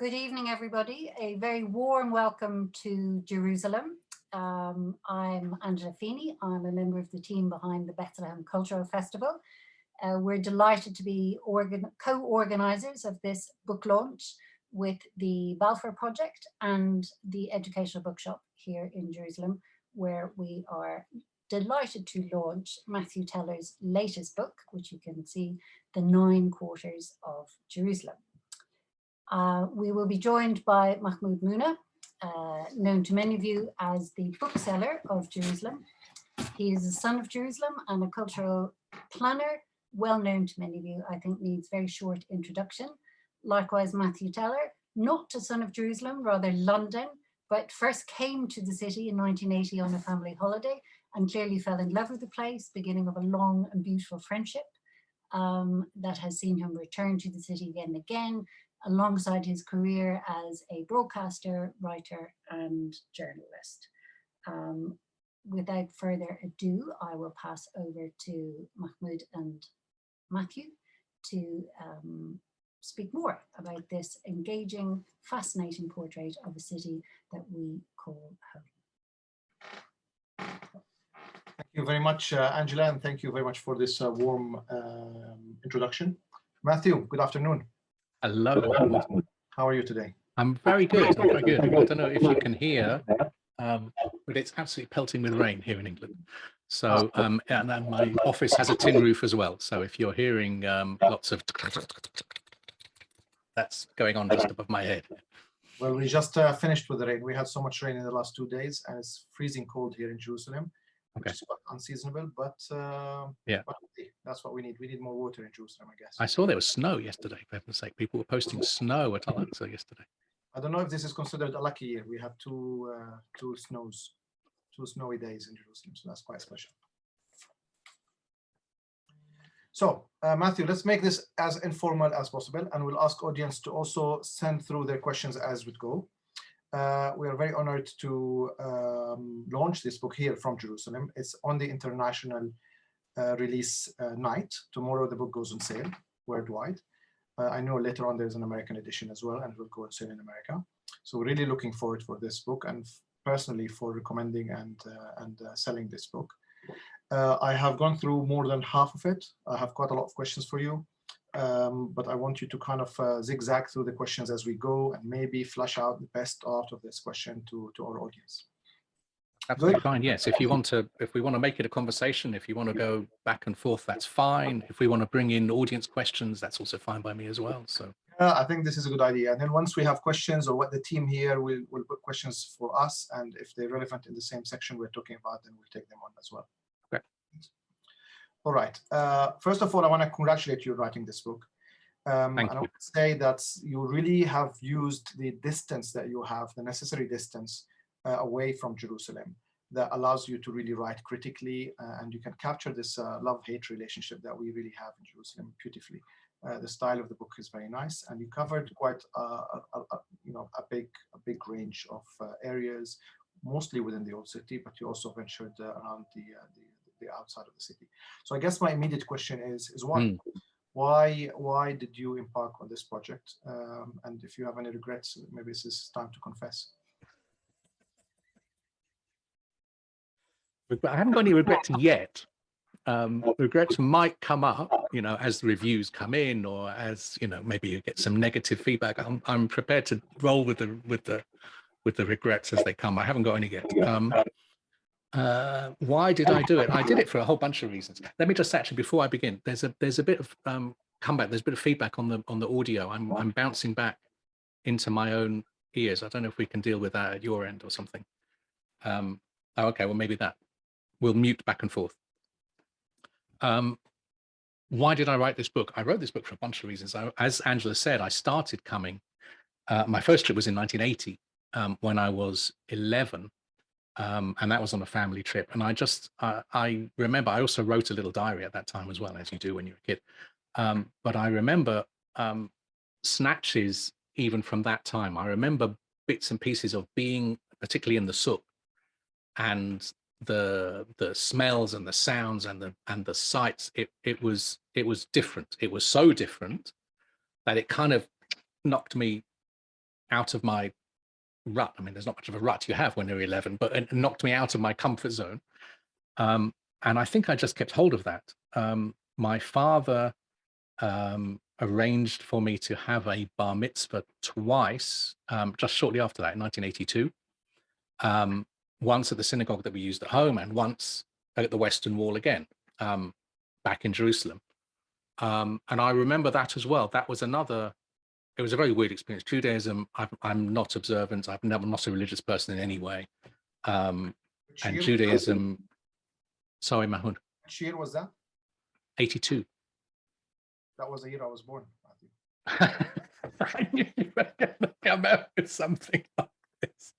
Good evening, everybody. A very warm welcome to Jerusalem. I'm Angela Feeney. I'm a member of the team behind the Bethlehem Cultural Festival. We're delighted to be co-organisers of this book launch with the Balfour project and the Educational Bookshop here in Jerusalem, where we are delighted to launch Matthew Teller's latest book, which you can see, The 9 Quarters of Jerusalem. We will be joined by Mahmoud Mouna, known to many of you as the bookseller of Jerusalem. He is a son of Jerusalem and a cultural planner, well known to many of you. I think needs very short introduction. Likewise, Matthew Teller, not a son of Jerusalem, rather London, but first came to the city in 1980 on a family holiday and clearly fell in love with the place, beginning of a long and beautiful friendship that has seen him return to the city again and again, alongside his career as a broadcaster, writer, and journalist. Without further ado, I will pass over to Mahmoud and Matthew to speak more about this engaging, fascinating portrait of a city that we call home. Thank you very much, Angela, and thank you very much for this warm introduction. Matthew, good afternoon. Hello. How are you today? I'm very good. I'm very good. I don't know if you can hear, but it's absolutely pelting with rain here in England. So, and my office has a tin roof as well. So if you're hearing lots of, that's going on just above my head. Well, we just finished with the rain. We had so much rain in the last 2 days, and it's freezing cold here in Jerusalem. Okay. Which is quite unseasonable, but yeah, but that's what we need. We need more water in Jerusalem, I guess. I saw there was snow yesterday, for heaven's sake. People were posting snow at Al-Aqsa yesterday. I don't know if this is considered a lucky year. We had two snowy days in Jerusalem, so that's quite special. So, Matthew, let's make this as informal as possible, and we'll ask audience to also send through their questions as we go. We are very honored to launch this book here from Jerusalem. It's on the international release night. Tomorrow the book goes on sale worldwide. I know later on there's an American edition as well, and it will go on sale in America. So we're really looking forward for this book, and personally for recommending and selling this book. I have gone through more than half of it. I have quite a lot of questions for you. But I want you to kind of zigzag through the questions as we go and maybe flesh out the best out of this question to our audience. Absolutely fine. Yes, if we want to make it a conversation, if you want to go back and forth, that's fine. If we want to bring in audience questions, that's also fine by me as well. So I think this is a good idea. And then once we have questions, or what the team here will put questions for us, and if they're relevant in the same section we're talking about, then we'll take them on as well. Okay. All right. First of all, I want to congratulate you on writing this book. And I want to say that you really have used the distance that you have, the necessary distance away from Jerusalem, that allows you to really write critically, and you can capture this love-hate relationship that we really have in Jerusalem beautifully. The style of the book is very nice, and you covered quite a big range of areas, mostly within the old city, but you also ventured around the outside of the city. So I guess my immediate question is one, why did you embark on this project? And if you have any regrets, maybe this is time to confess. I haven't got any regrets yet. Regrets might come up, as the reviews come in, or as maybe you get some negative feedback. I'm prepared to roll with the regrets as they come. I haven't got any yet. Why did I do it? I did it for a whole bunch of reasons. Let me just actually, before I begin, there's a bit of comeback. There's a bit of feedback on the audio. I'm bouncing back into my own ears. I don't know if we can deal with that at your end or something. Oh, okay, well maybe that. We'll mute back and forth. Why did I write this book? I wrote this book for a bunch of reasons. As Angela said, I started coming. My first trip was in 1980 when I was 11. And that was on a family trip. And I remember, I also wrote a little diary at that time as well, as you do when you're a kid. But I remember snatches even from that time. I remember bits and pieces of being particularly in the souk, and the smells and the sounds and the sights. It was different. It was so different that it kind of knocked me out of my rut. I mean, there's not much of a rut you have when you're 11, but it knocked me out of my comfort zone. And I think I just kept hold of that. My father arranged for me to have a bar mitzvah twice, just shortly after that, in 1982. Once at the synagogue that we used at home, and once at the Western Wall again, back in Jerusalem. And I remember that as well. That was another, it was a very weird experience. Judaism, I'm not observant. I'm not a religious person in any way. And Judaism, sorry, Mahmoud. Which year was that? 82. That was the year I was born, Matthew. I knew you were going to come out with something like this.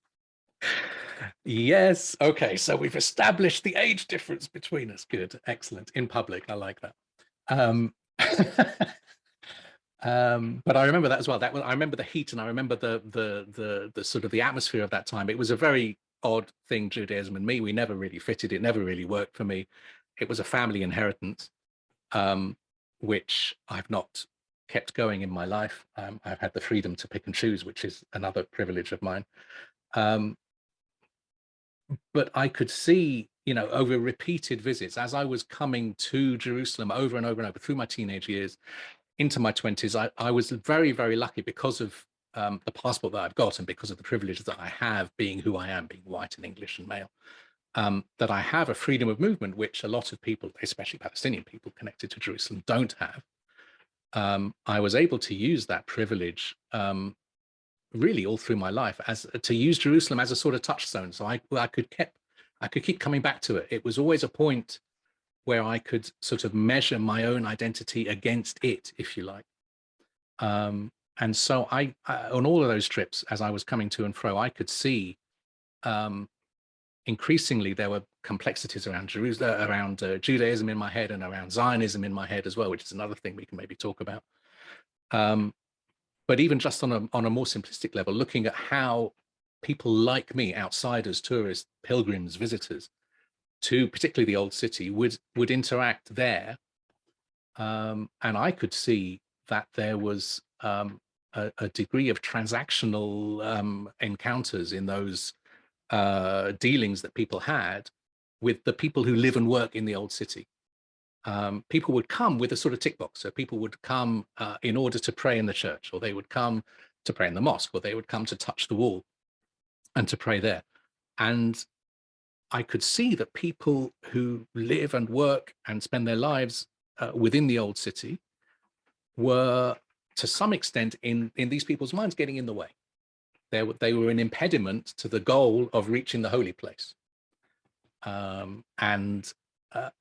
Yes. Okay. So we've established the age difference between us. Good. Excellent. In public. I like that. But I remember that as well. That was, I remember the heat, and I remember the sort of the atmosphere of that time. It was a very odd thing, Judaism and me. We never really fitted. It never really worked for me. It was a family inheritance, which I've not kept going in my life. I've had the freedom to pick and choose, which is another privilege of mine. But I could see, you know, over repeated visits, as I was coming to Jerusalem over and over and over through my teenage years into my 20s, I was very, very lucky because of the passport that I've got, and because of the privileges that I have, being who I am, being white and English and male, that I have a freedom of movement, which a lot of people, especially Palestinian people connected to Jerusalem, don't have. I was able to use that privilege really all through my life, as to use Jerusalem as a sort of touchstone. So I could keep coming back to it. It was always a point where I could sort of measure my own identity against it, if you like. And so I on all of those trips, as I was coming to and fro, I could see increasingly there were complexities around Jerusalem, around Judaism in my head, and around Zionism in my head as well, which is another thing we can maybe talk about. But even just on a more simplistic level, looking at how people like me, outsiders, tourists, pilgrims, visitors, to particularly the old city, would interact there, and I could see that there was a degree of transactional encounters in those dealings that people had with the people who live and work in the old city. People would come with a sort of tick box. So people would come in order to pray in the church, or they would come to pray in the mosque, or they would come to touch the wall and to pray there. And I could see that people who live and work and spend their lives within the old city were, to some extent, in these people's minds, getting in the way. They were an impediment to the goal of reaching the holy place. And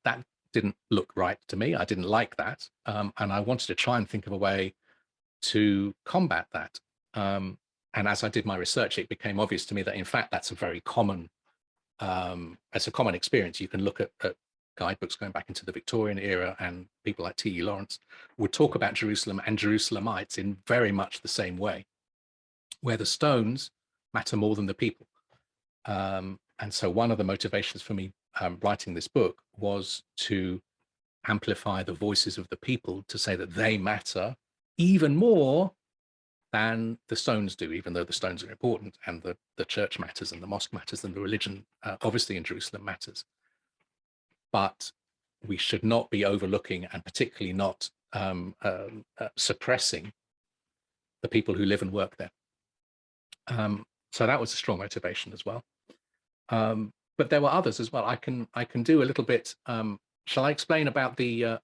that didn't look right to me. I didn't like that. And I wanted to try and think of a way to combat that. And as I did my research, it became obvious to me that, in fact, that's a very common, it's a common experience. You can look at guidebooks going back into the Victorian era, and people like T.E. Lawrence would talk about Jerusalem and Jerusalemites in very much the same way, where the stones matter more than the people. And so one of the motivations for me writing this book was to amplify the voices of the people, to say that they matter even more than the stones do, even though the stones are important, and the church matters, and the mosque matters, and the religion, obviously in Jerusalem, matters. But we should not be overlooking, and particularly not suppressing, the people who live and work there. So that was a strong motivation as well. But there were others as well. I can do a little bit. Shall I explain about the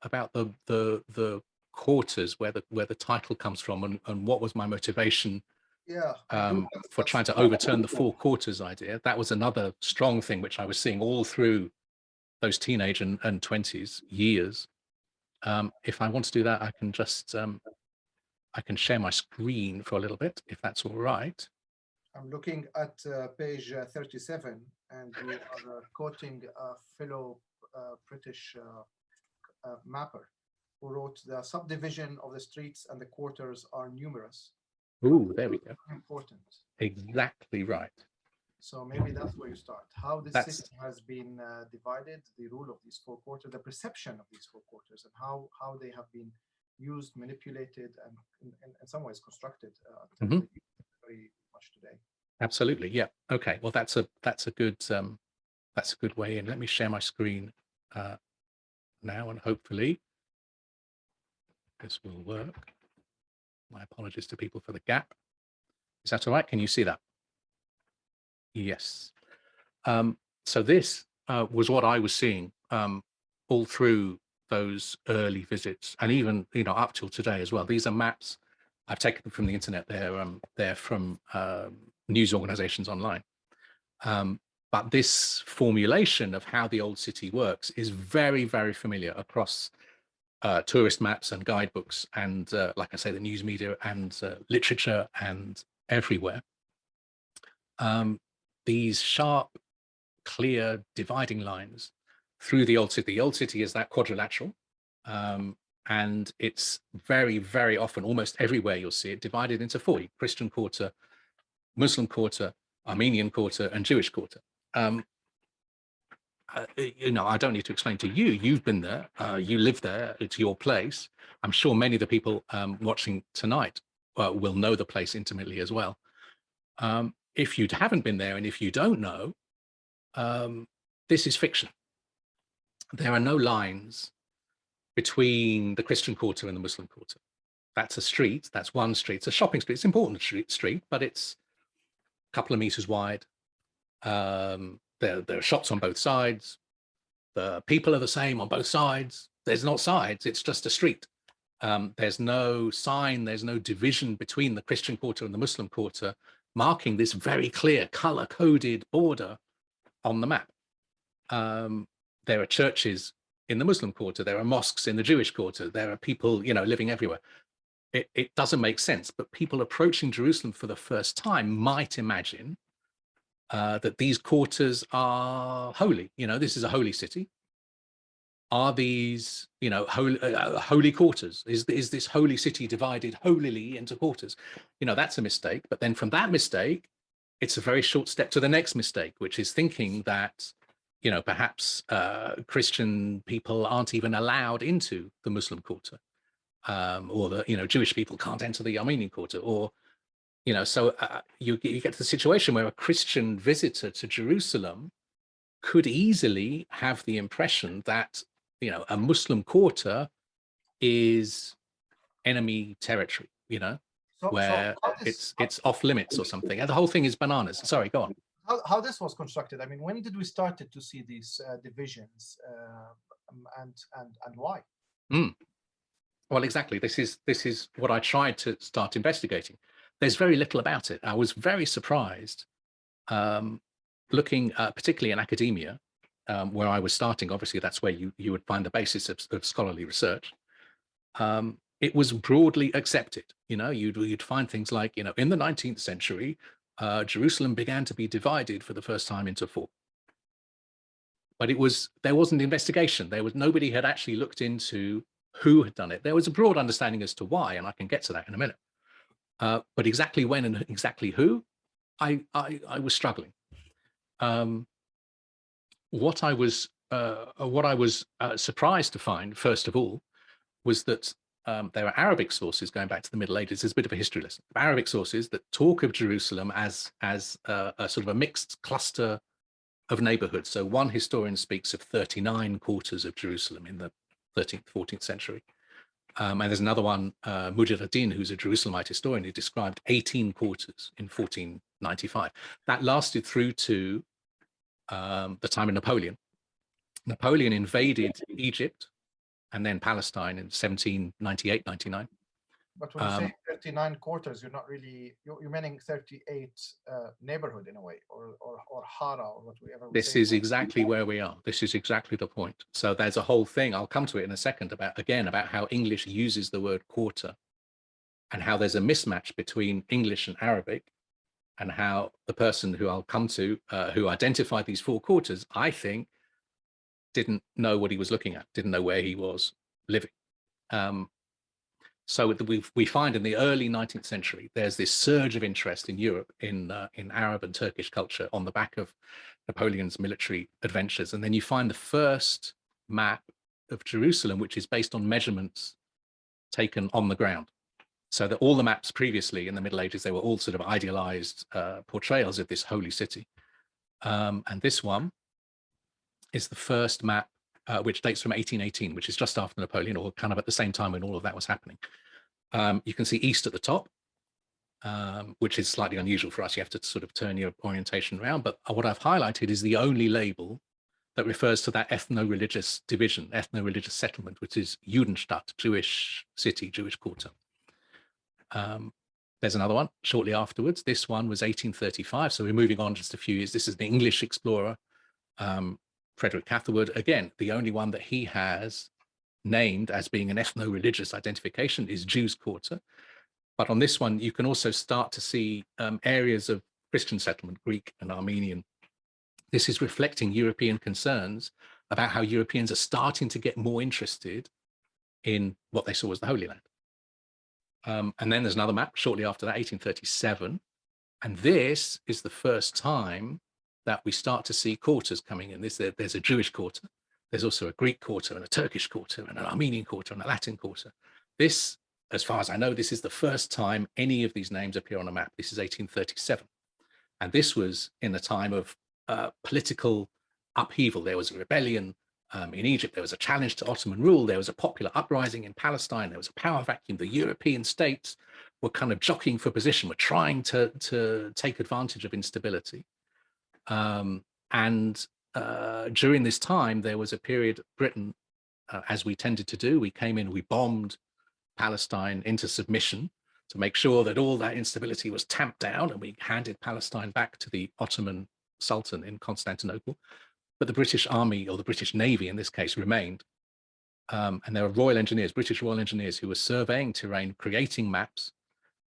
quarters, where the title comes from, and what was my motivation? Yeah. For trying to overturn the four quarters idea? That was another strong thing which I was seeing all through those teenage and 20s years. If I want to do that, I can just I can share my screen for a little bit, if that's all right. I'm looking at page 37, and you are quoting a fellow British mapper who wrote, "The subdivision of the streets and the quarters are numerous." Ooh, there we go. Important. Exactly right. So maybe that's where you start. How the city has been divided, the rule of these four quarters, the perception of these four quarters, and how they have been used, manipulated, and in some ways constructed until the very much today. Absolutely, yeah. Okay, well, that's a good way in. Let me share my screen now, and hopefully this will work. My apologies to people for the gap. Is that all right? Can you see that? Yes. So this was what I was seeing all through those early visits, and even up till today as well. These are maps. I've taken them from the internet. They're from news organizations online. But this formulation of how the old city works is very, very familiar across tourist maps and guidebooks, and like I say, the news media and literature and everywhere. These sharp, clear dividing lines through the old city. The old city is that quadrilateral, and it's very, very often, almost everywhere you'll see it, divided into four: Christian quarter, Muslim quarter, Armenian quarter, and Jewish quarter. I don't need to explain to you. You've been there. You live there. It's your place. I'm sure many of the people watching tonight will know the place intimately as well. If you haven't been there, and if you don't know, this is fiction. There are no lines between the Christian quarter and the Muslim quarter. That's a street. That's one street. It's a shopping street. It's an important street, but it's a couple of meters wide. There are shops on both sides. The people are the same on both sides. There's not sides. It's just a street. There's no sign. There's no division between the Christian quarter and the Muslim quarter, marking this very clear color-coded border on the map. There are churches in the Muslim quarter. There are mosques in the Jewish quarter. There are people, living everywhere. It doesn't make sense, but people approaching Jerusalem for the first time might imagine that these quarters are holy. This is a holy city. Are these, holy quarters? Is this holy city divided holily into quarters? That's a mistake. But then from that mistake, it's a very short step to the next mistake, which is thinking that, perhaps Christian people aren't even allowed into the Muslim quarter, or the, Jewish people can't enter the Armenian quarter, or, so you get to the situation where a Christian visitor to Jerusalem could easily have the impression that, a Muslim quarter is enemy territory, where it's off limits or something. And the whole thing is bananas. Sorry, go on. How this was constructed? I mean, when did we started to see these divisions, and why? Well, exactly. This is what I tried to start investigating. There's very little about it. I was very surprised, looking particularly in academia, where I was starting. Obviously, that's where you would find the basis of scholarly research. It was broadly accepted. You'd find things like, in the 19th century, Jerusalem began to be divided for the first time into four. But there wasn't investigation. Nobody had actually looked into who had done it. There was a broad understanding as to why, and I can get to that in a minute. But exactly when and exactly who, I was struggling. What I was surprised to find, first of all, was that there are Arabic sources going back to the Middle Ages. There's a bit of a history lesson. Arabic sources that talk of Jerusalem as a sort of a mixed cluster of neighborhoods. So one historian speaks of 39 quarters of Jerusalem in the 13th, 14th century. And there's another one, Mujahid ad-Din, who's a Jerusalemite historian, who described 18 quarters in 1495. That lasted through to the time of Napoleon. Napoleon invaded Egypt and then Palestine in 1798-99. But when you say 39 quarters, you're not really, you're meaning 38 neighborhood in a way, or hara, or whatever. This is exactly where we are. This is exactly the point. So there's a whole thing, I'll come to it in a second, about how English uses the word quarter, and how there's a mismatch between English and Arabic, and how the person who I'll come to, who identified these four quarters, I think, didn't know what he was looking at, didn't know where he was living. So we find in the early 19th century, there's this surge of interest in Europe in Arab and Turkish culture on the back of Napoleon's military adventures. And then you find the first map of Jerusalem, which is based on measurements taken on the ground. So that all the maps previously in the Middle Ages, they were all sort of idealized portrayals of this holy city. And this one is the first map, which dates from 1818, which is just after Napoleon, or kind of at the same time when all of that was happening. You can see east at the top, which is slightly unusual for us. You have to sort of turn your orientation around. But what I've highlighted is the only label that refers to that ethno-religious division, ethno-religious settlement, which is Judenstadt, Jewish city, Jewish quarter. There's another one shortly afterwards. This one was 1835. So we're moving on just a few years. This is an English explorer, Frederick Catherwood. Again, the only one that he has named as being an ethno-religious identification is Jews Quarter. But on this one, you can also start to see areas of Christian settlement, Greek and Armenian. This is reflecting European concerns about how Europeans are starting to get more interested in what they saw as the Holy Land. And then there's another map shortly after that, 1837. And this is the first time that we start to see quarters coming in. There's a Jewish quarter. There's also a Greek quarter and a Turkish quarter and an Armenian quarter and a Latin quarter. This, as far as I know, this is the first time any of these names appear on a map. This is 1837. And this was in the time of political upheaval. There was a rebellion in Egypt. There was a challenge to Ottoman rule. There was a popular uprising in Palestine. There was a power vacuum. The European states were kind of jockeying for position, were trying to take advantage of instability. During this time, there was a period, Britain, as we tended to do, we came in, we bombed Palestine into submission to make sure that all that instability was tamped down, and we handed Palestine back to the Ottoman Sultan in Constantinople. But the British Army, or the British Navy in this case, remained. And there were Royal Engineers, British Royal Engineers, who were surveying terrain, creating maps.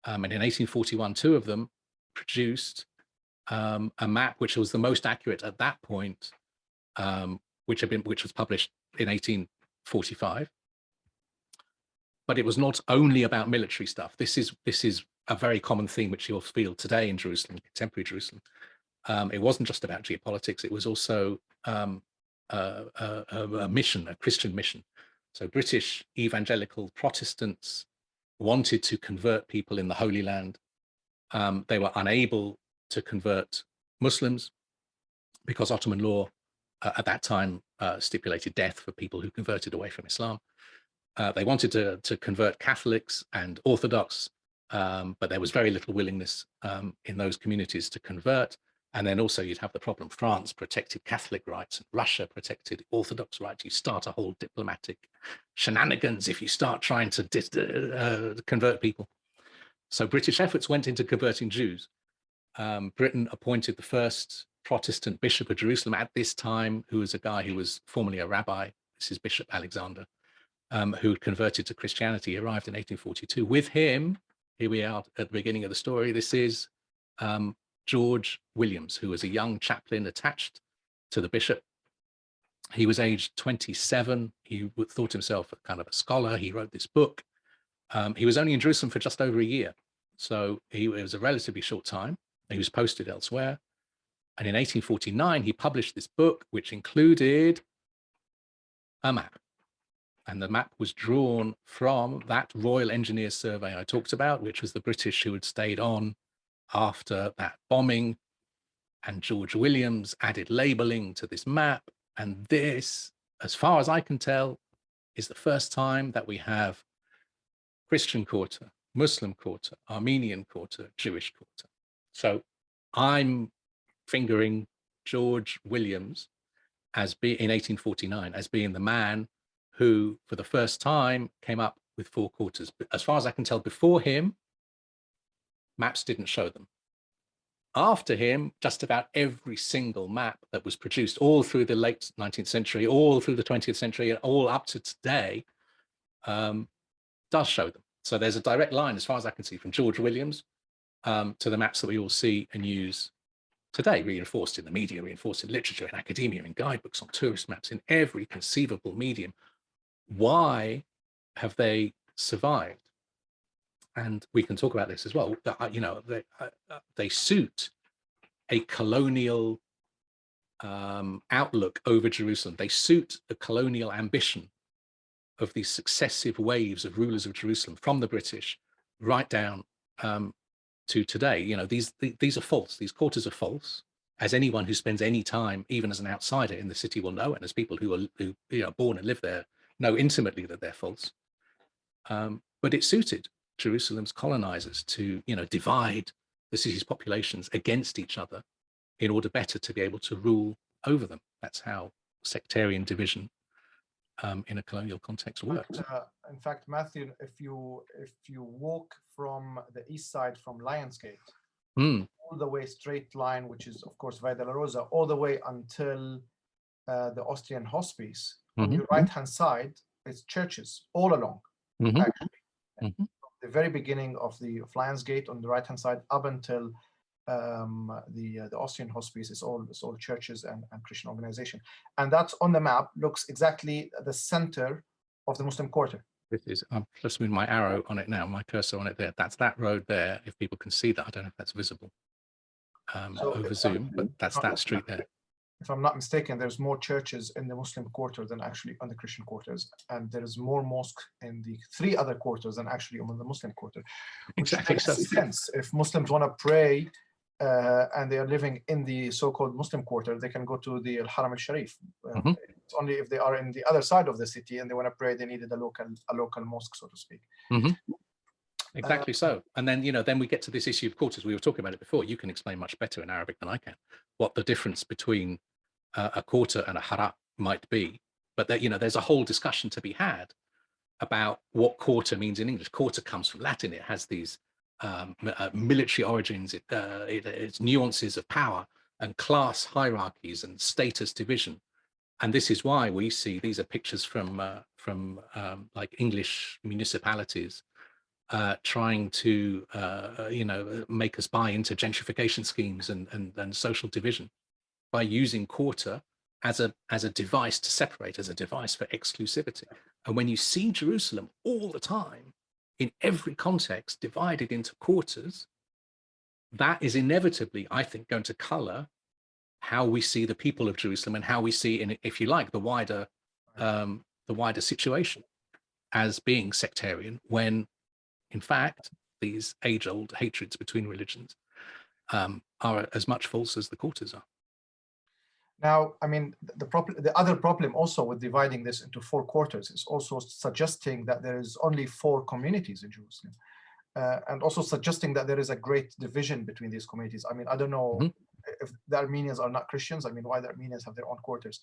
And in 1841, two of them produced a map which was the most accurate at that point, which was published in 1845. But it was not only about military stuff. This is a very common theme which you'll feel today in Jerusalem, contemporary Jerusalem. It wasn't just about geopolitics. It was also a mission, a Christian mission. So British evangelical Protestants wanted to convert people in the Holy Land. They were unable to convert Muslims because Ottoman law at that time stipulated death for people who converted away from Islam. They wanted to convert Catholics and Orthodox, but there was very little willingness in those communities to convert. And then also you'd have the problem, France protected Catholic rights and Russia protected Orthodox rights. You start a whole diplomatic shenanigans if you start trying to convert people. So British efforts went into converting Jews. Britain appointed the first Protestant Bishop of Jerusalem at this time, who was a guy who was formerly a rabbi. This is Bishop Alexander, who converted to Christianity. He arrived in 1842. With him, here we are at the beginning of the story. This is George Williams, who was a young chaplain attached to the bishop. He was aged 27. He thought himself a kind of a scholar. He wrote this book. He was only in Jerusalem for just over a year. So it was a relatively short time. He was posted elsewhere. And in 1849, he published this book, which included a map. And the map was drawn from that Royal Engineers survey I talked about, which was the British who had stayed on after that bombing. And George Williams added labeling to this map. And this, as far as I can tell, is the first time that we have Christian quarter, Muslim quarter, Armenian quarter, Jewish quarter. So I'm fingering George Williams as in 1849 as being the man who, for the first time, came up with four quarters. But as far as I can tell, before him, maps didn't show them. After him, just about every single map that was produced all through the late 19th century, all through the 20th century, and all up to today, does show them. So there's a direct line, as far as I can see, from George Williams to the maps that we all see and use today, reinforced in the media, reinforced in literature, in academia, in guidebooks, on tourist maps, in every conceivable medium. Why have they survived? And we can talk about this as well. You know, they suit a colonial outlook over Jerusalem. They suit the colonial ambition of these successive waves of rulers of Jerusalem, from the British right down to today. You know, these are false. These quarters are false, as anyone who spends any time, even as an outsider in the city, will know, and as people who are born and live there know intimately that they're false. But it suited Jerusalem's colonizers to, divide the city's populations against each other in order better to be able to rule over them. That's how sectarian division in a colonial context works. In fact, Matthew, if you walk from the east side from Lionsgate all the way straight line, which is of course Via della Rosa, all the way until the Austrian hospice, on your right hand side, it's churches all along. Actually, from the very beginning of Lionsgate on the right hand side up until the Austrian hospice is all churches and Christian organization, and that's on the map. Looks exactly the center of the Muslim quarter. This is, I'm just moving my arrow on it now, my cursor on it there. That's that road there. If people can see that, I don't know if that's visible over Zoom, but that's that street there. If I'm not mistaken, there's more churches in the Muslim quarter than actually on the Christian quarters, and there is more mosques in the 3 other quarters than actually on the Muslim quarter. Which Exactly. makes sense. If Muslims want to pray and they are living in the so-called Muslim quarter, they can go to the Al-Haram al-Sharif. It's only if they are in the other side of the city and they want to pray, they needed a local mosque, so to speak. Exactly so. And then, then we get to this issue of quarters. We were talking about it before. You can explain much better in Arabic than I can what the difference between a quarter and a harat might be. But there's a whole discussion to be had about what quarter means in English. Quarter comes from Latin. It has these military origins, it's nuances of power and class hierarchies and status division. And this is why we see, these are pictures from like English municipalities trying to make us buy into gentrification schemes and social division by using quarter as a device to separate, as a device for exclusivity. And when you see Jerusalem all the time, in every context, divided into quarters, that is inevitably, I think, going to color how we see the people of Jerusalem and how we see, if you like, the wider situation as being sectarian, when in fact these age-old hatreds between religions are as much false as the quarters are. Now, I mean, the other problem also with dividing this into 4 quarters is also suggesting that there is only 4 communities in Jerusalem, and also suggesting that there is a great division between these communities. I mean, I don't know if the Armenians are not Christians. I mean, why the Armenians have their own quarters?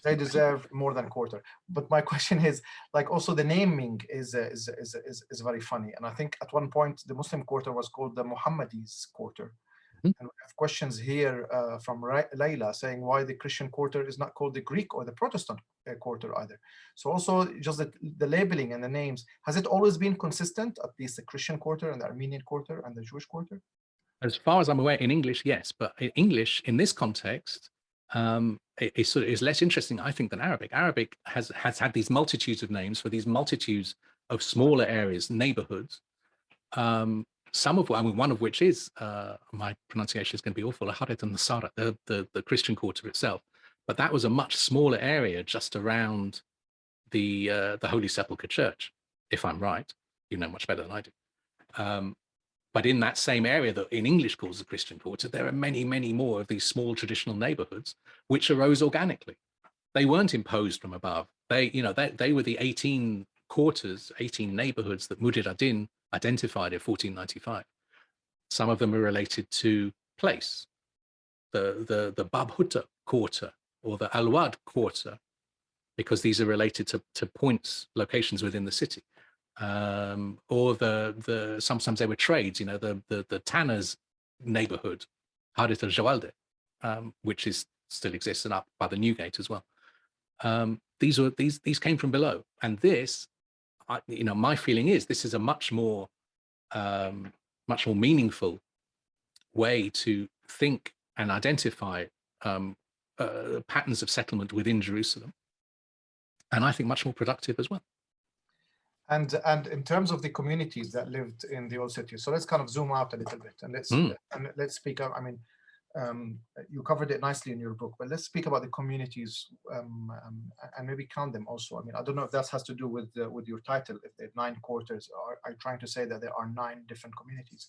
They deserve more than a quarter. But my question is, like, also the naming is very funny. And I think at one point the Muslim quarter was called the Muhammadis quarter. And we have questions here from Layla saying why the Christian quarter is not called the Greek or the Protestant quarter either. So also just the labeling and the names, has it always been consistent, at least the Christian quarter and the Armenian quarter and the Jewish quarter? As far as I'm aware, in English, yes. But in English, in this context, is less interesting, I think, than Arabic. Arabic has had these multitudes of names for these multitudes of smaller areas, neighborhoods. Some of, I mean, one of which is, my pronunciation is going to be awful, Haret al-Nasara, the Christian quarter itself. But that was a much smaller area just around the Holy Sepulchre Church, if I'm right. You know much better than I do. But in that same area that in English calls the Christian quarter, there are many, many more of these small traditional neighborhoods which arose organically. They weren't imposed from above. They were the 18 quarters, 18 neighborhoods that Mujid ad-Din identified in 1495. Some of them are related to place, the Bab Hutta quarter or the Al-Wad quarter, because these are related to points, locations within the city. Or sometimes they were trades, the Tanners neighborhood, Harit al-Jawalde, which still exists and up by the Newgate as well. These came from below, and this, my feeling is this is a much more meaningful way to think and identify patterns of settlement within Jerusalem, and I think much more productive as well. And in terms of the communities that lived in the old city, so let's kind of zoom out a little bit and let's speak up. I mean, You covered it nicely in your book, but let's speak about the communities and maybe count them also. I mean, I don't know if that has to do with your title, if there are 9 quarters, or are you trying to say that there are 9 different communities,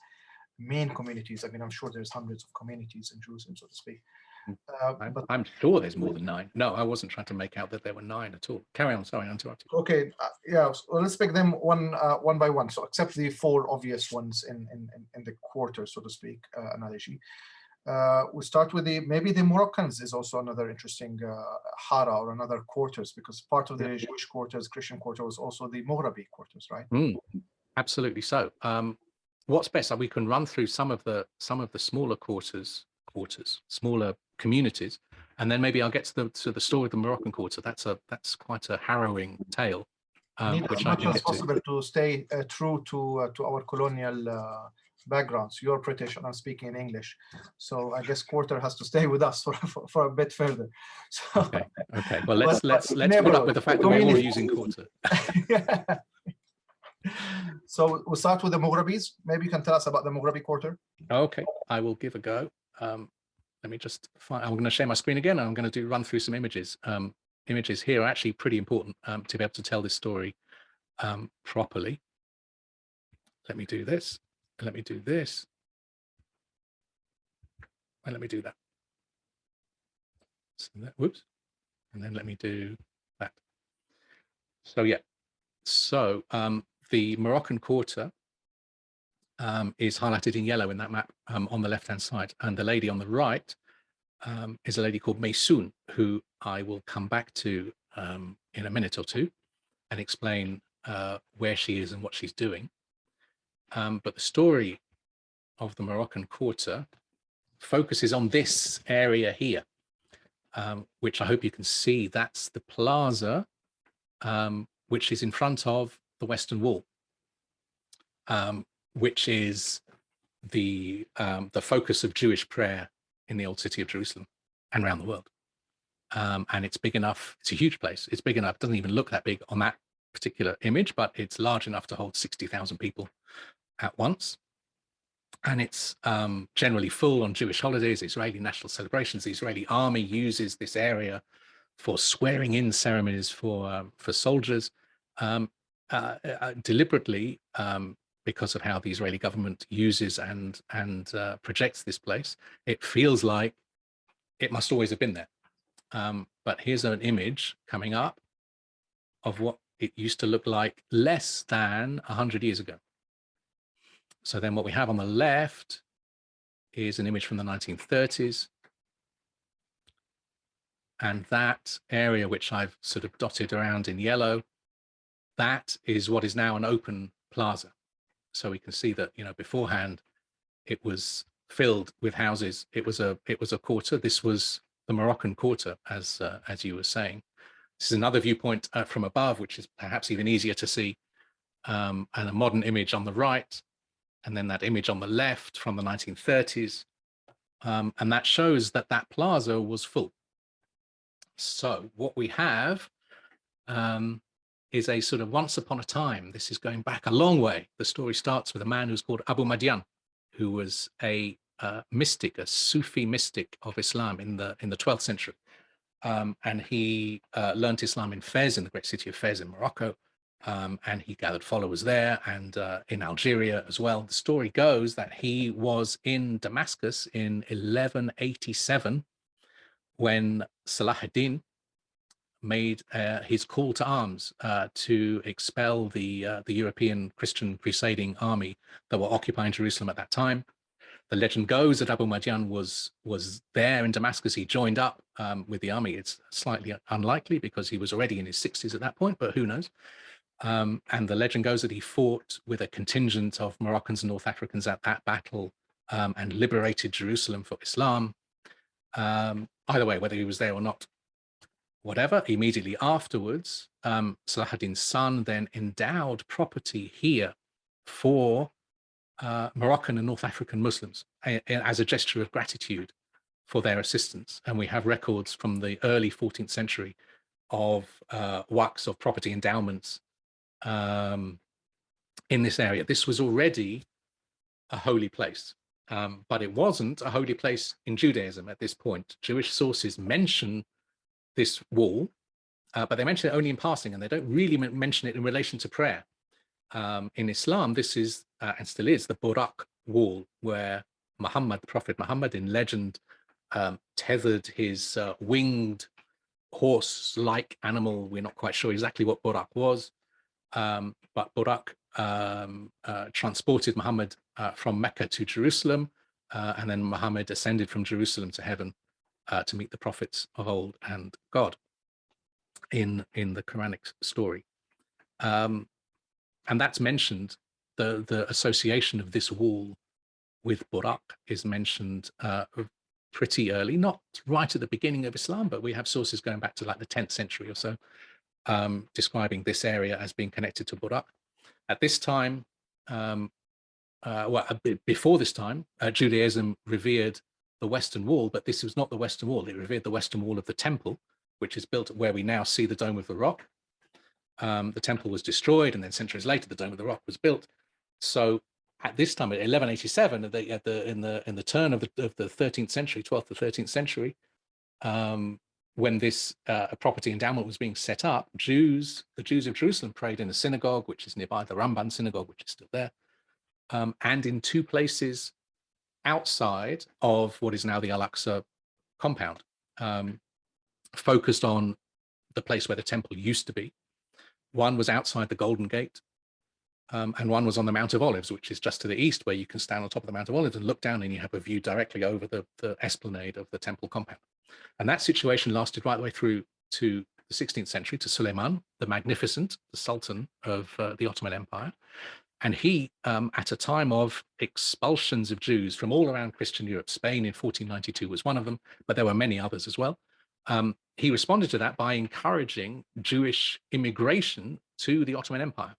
main communities? I mean, I'm sure there's hundreds of communities in Jerusalem, so to speak. But I'm sure there's more than 9. No, I wasn't trying to make out that there were 9 at all. Carry on. Sorry, I interrupted. Okay, yeah. So let's pick them one by one. So except the 4 obvious ones in the quarter, so to speak, analogy. We'll start with maybe the Moroccans is also another interesting hara, or another quarters, because part of the Jewish quarters, Christian quarter, was also the Morabi quarters, right? Absolutely so. What's best? We can run through some of the smaller smaller communities, and then maybe I'll get to the story of the Moroccan quarter. That's quite a harrowing tale, As much as possible to stay true to our colonial backgrounds. You're British and I'm speaking in English, so I guess quarter has to stay with us for a bit further. So, okay. Well, let's put up with the fact that we're all using quarter. Yeah. So we'll start with the Mughrabis. Maybe you can tell us about the Mughrabi quarter. Okay, I will give a go. Let me just find. I'm going to share my screen again. I'm going to run through some images. Images here are actually pretty important to be able to tell this story properly. Let me do this. Let me do this. And let me do that. So whoops. And then let me do that. So yeah. So the Moroccan quarter is highlighted in yellow in that map on the left-hand side. And the lady on the right is a lady called Maysoon, who I will come back to in a minute or two and explain where she is and what she's doing. But the story of the Moroccan quarter focuses on this area here, which I hope you can see. That's the plaza, which is in front of the Western Wall, which is the focus of Jewish prayer in the old city of Jerusalem and around the world. And it's big enough. It's a huge place. It's big enough. It doesn't even look that big on that particular image, but it's large enough to hold 60,000 people at once. And it's generally full on Jewish holidays, Israeli national celebrations. The Israeli army uses this area for swearing in ceremonies for soldiers, deliberately, because of how the Israeli government uses and projects this place. It feels like it must always have been there. But here's an image coming up of what it used to look like less than 100 years ago. So then what we have on the left is an image from the 1930s. And that area, which I've sort of dotted around in yellow, that is what is now an open plaza. So we can see that, you know, beforehand it was filled with houses. It was a quarter. This was the Moroccan quarter, as you were saying. This is another viewpoint from above, which is perhaps even easier to see, and a modern image on the right, and then that image on the left from the 1930s. And that shows that that plaza was full. So what we have is a sort of once upon a time. This is going back a long way. The story starts with a man who's called Abu Madian, who was a mystic, a Sufi mystic of Islam in the 12th century. And he learned Islam in Fez, in the great city of Fez in Morocco. And he gathered followers there and in Algeria as well. The story goes that he was in Damascus in 1187 when Salah ad-Din made his call to arms to expel the European Christian crusading army that were occupying Jerusalem at that time. The legend goes that Abu Madian was there in Damascus. He joined up with the army. It's slightly unlikely because he was already in his 60s at that point, but who knows? And the legend goes that he fought with a contingent of Moroccans and North Africans at that battle and liberated Jerusalem for Islam. Either way, whether he was there or not, whatever, immediately afterwards, Salah ad-Din's son then endowed property here for Moroccan and North African Muslims as a gesture of gratitude for their assistance. And we have records from the early 14th century of waqfs, of property endowments in this area. This was already a holy place. but it wasn't a holy place in Judaism at this point. Jewish sources mention this wall, but they mention it only in passing, and they don't really mention it in relation to prayer. In Islam, this is, and still is, the Burak wall, where Muhammad, the Prophet Muhammad, in legend, tethered his winged horse-like animal. We're not quite sure exactly what Burak was, but Burak transported Muhammad from Mecca to Jerusalem, and then Muhammad ascended from Jerusalem to heaven to meet the prophets of old and God in the Quranic story. And that's mentioned, the association of this wall with Burak is mentioned pretty early, not right at the beginning of Islam, but we have sources going back to like the 10th century or so, describing this area as being connected to Burak. At this time, before this time, Judaism revered the Western Wall, but this was not the Western Wall. It revered the Western Wall of the temple, which is built where we now see the Dome of the Rock. The temple was destroyed, and then centuries later, the Dome of the Rock was built. So at this time, at 1187, in the turn of the 13th century, 12th to 13th century, when this property endowment was being set up, the Jews of Jerusalem prayed in a synagogue, which is nearby, the Ramban synagogue, which is still there, and in two places outside of what is now the Al-Aqsa compound, focused on the place where the temple used to be. One was outside the Golden Gate, and one was on the Mount of Olives, which is just to the east, where you can stand on top of the Mount of Olives and look down, and you have a view directly over the esplanade of the temple compound. And that situation lasted right the way through to the 16th century, to Suleiman, the Magnificent, the Sultan of the Ottoman Empire. And he, at a time of expulsions of Jews from all around Christian Europe, Spain in 1492 was one of them, but there were many others as well. He responded to that by encouraging Jewish immigration to the Ottoman Empire.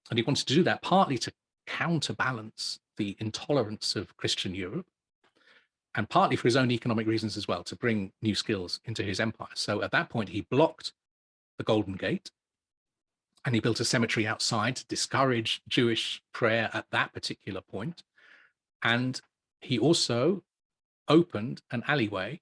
And he wanted to do that partly to counterbalance the intolerance of Christian Europe, and partly for his own economic reasons as well, to bring new skills into his empire. So at that point, he blocked the Golden Gate, and he built a cemetery outside to discourage Jewish prayer at that particular point. And he also opened an alleyway,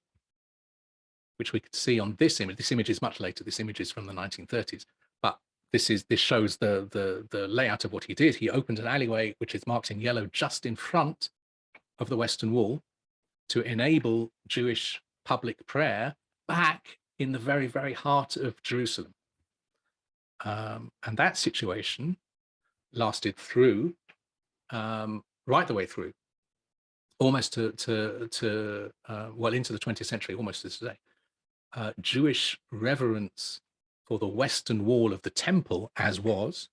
which we could see on this image. This image is much later. This image is from the 1930s, but this shows the layout of what he did. He opened an alleyway, which is marked in yellow, just in front of the Western Wall, to enable Jewish public prayer back in the very, very heart of Jerusalem. And that situation lasted through, right the way through, almost well, into the 20th century, almost to today. Jewish reverence for the Western Wall of the temple, as was,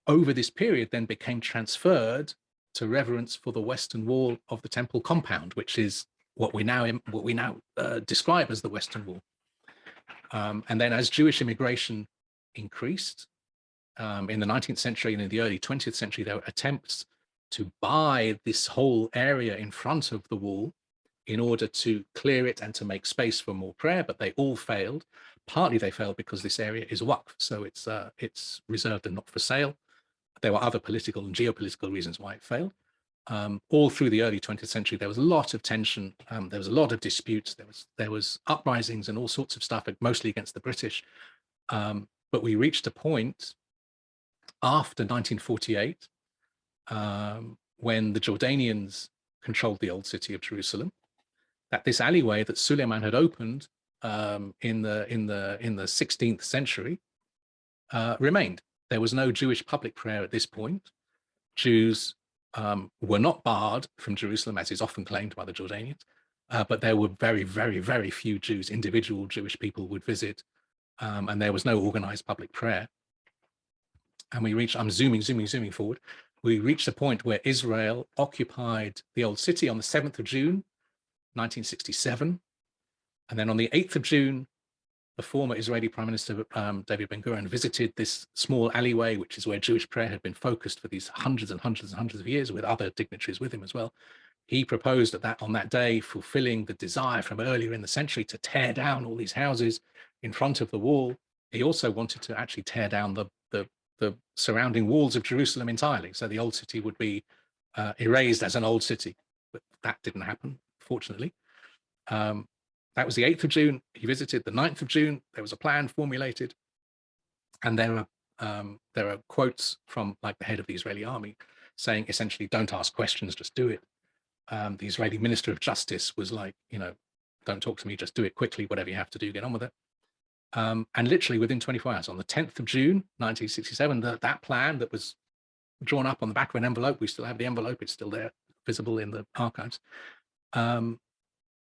over this period then became transferred to reverence for the Western Wall of the temple compound, which is what we now describe as the Western Wall. And then as Jewish immigration increased in the 19th century and in the early 20th century, there were attempts to buy this whole area in front of the wall in order to clear it and to make space for more prayer, but they all failed. Partly they failed because this area is waqf, so it's reserved and not for sale. There were other political and geopolitical reasons why it failed. All through the early 20th century, there was a lot of tension. There was a lot of disputes. There was uprisings and all sorts of stuff, mostly against the British. But we reached a point after 1948 when the Jordanians controlled the old city of Jerusalem, that this alleyway that Suleiman had opened in the 16th century remained. There was no Jewish public prayer at this point. Jews were not barred from Jerusalem, as is often claimed by the Jordanians, but there were very, very, very few Jews. Individual Jewish people would visit, and there was no organized public prayer. And we reached, I'm zooming forward, we reached a point where Israel occupied the old city on the 7th of June, 1967. And then on the 8th of June, the former Israeli Prime Minister David Ben-Gurion visited this small alleyway, which is where Jewish prayer had been focused for these hundreds and hundreds and hundreds of years, with other dignitaries with him as well. He proposed on that day, fulfilling the desire from earlier in the century to tear down all these houses in front of the wall. He also wanted to actually tear down the surrounding walls of Jerusalem entirely. So the old city would be erased as an old city, but that didn't happen, fortunately. That was the 8th of June. He visited the 9th of June. There was a plan formulated, and there are quotes from like the head of the Israeli army saying essentially, don't ask questions, just do it. The Israeli Minister of Justice was like, you know, don't talk to me, just do it quickly, whatever you have to do, get on with it. And literally within 24 hours, on the 10th of June, 1967, that plan that was drawn up on the back of an envelope, we still have the envelope, it's still there, visible in the archives.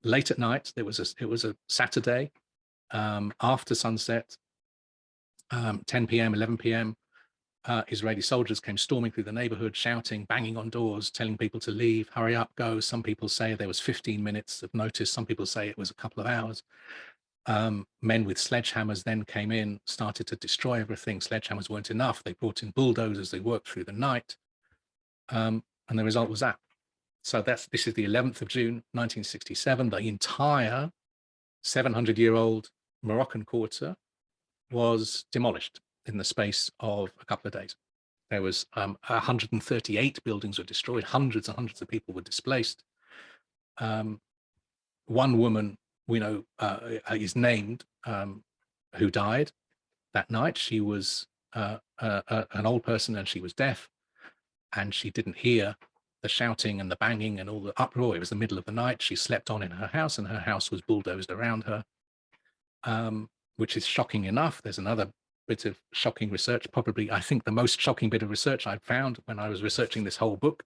Late at night, it was a Saturday, after sunset, 10 p.m., 11 p.m., Israeli soldiers came storming through the neighborhood, shouting, banging on doors, telling people to leave, hurry up, go. Some people say there was 15 minutes of notice. Some people say it was a couple of hours. Men with sledgehammers then came in, started to destroy everything. Sledgehammers weren't enough. They brought in bulldozers. They worked through the night. And the result was that. So this is the 11th of June, 1967. The entire 700-year-old Moroccan quarter was demolished in the space of a couple of days. There was 138 buildings were destroyed. Hundreds and hundreds of people were displaced. One woman we know is named who died that night. She was an old person and she was deaf, and she didn't hear the shouting and the banging and all the uproar. It was the middle of the night. She slept on in her house, and her house was bulldozed around her, which is shocking enough. There's another bit of shocking research, probably I think the most shocking bit of research I'd found when I was researching this whole book,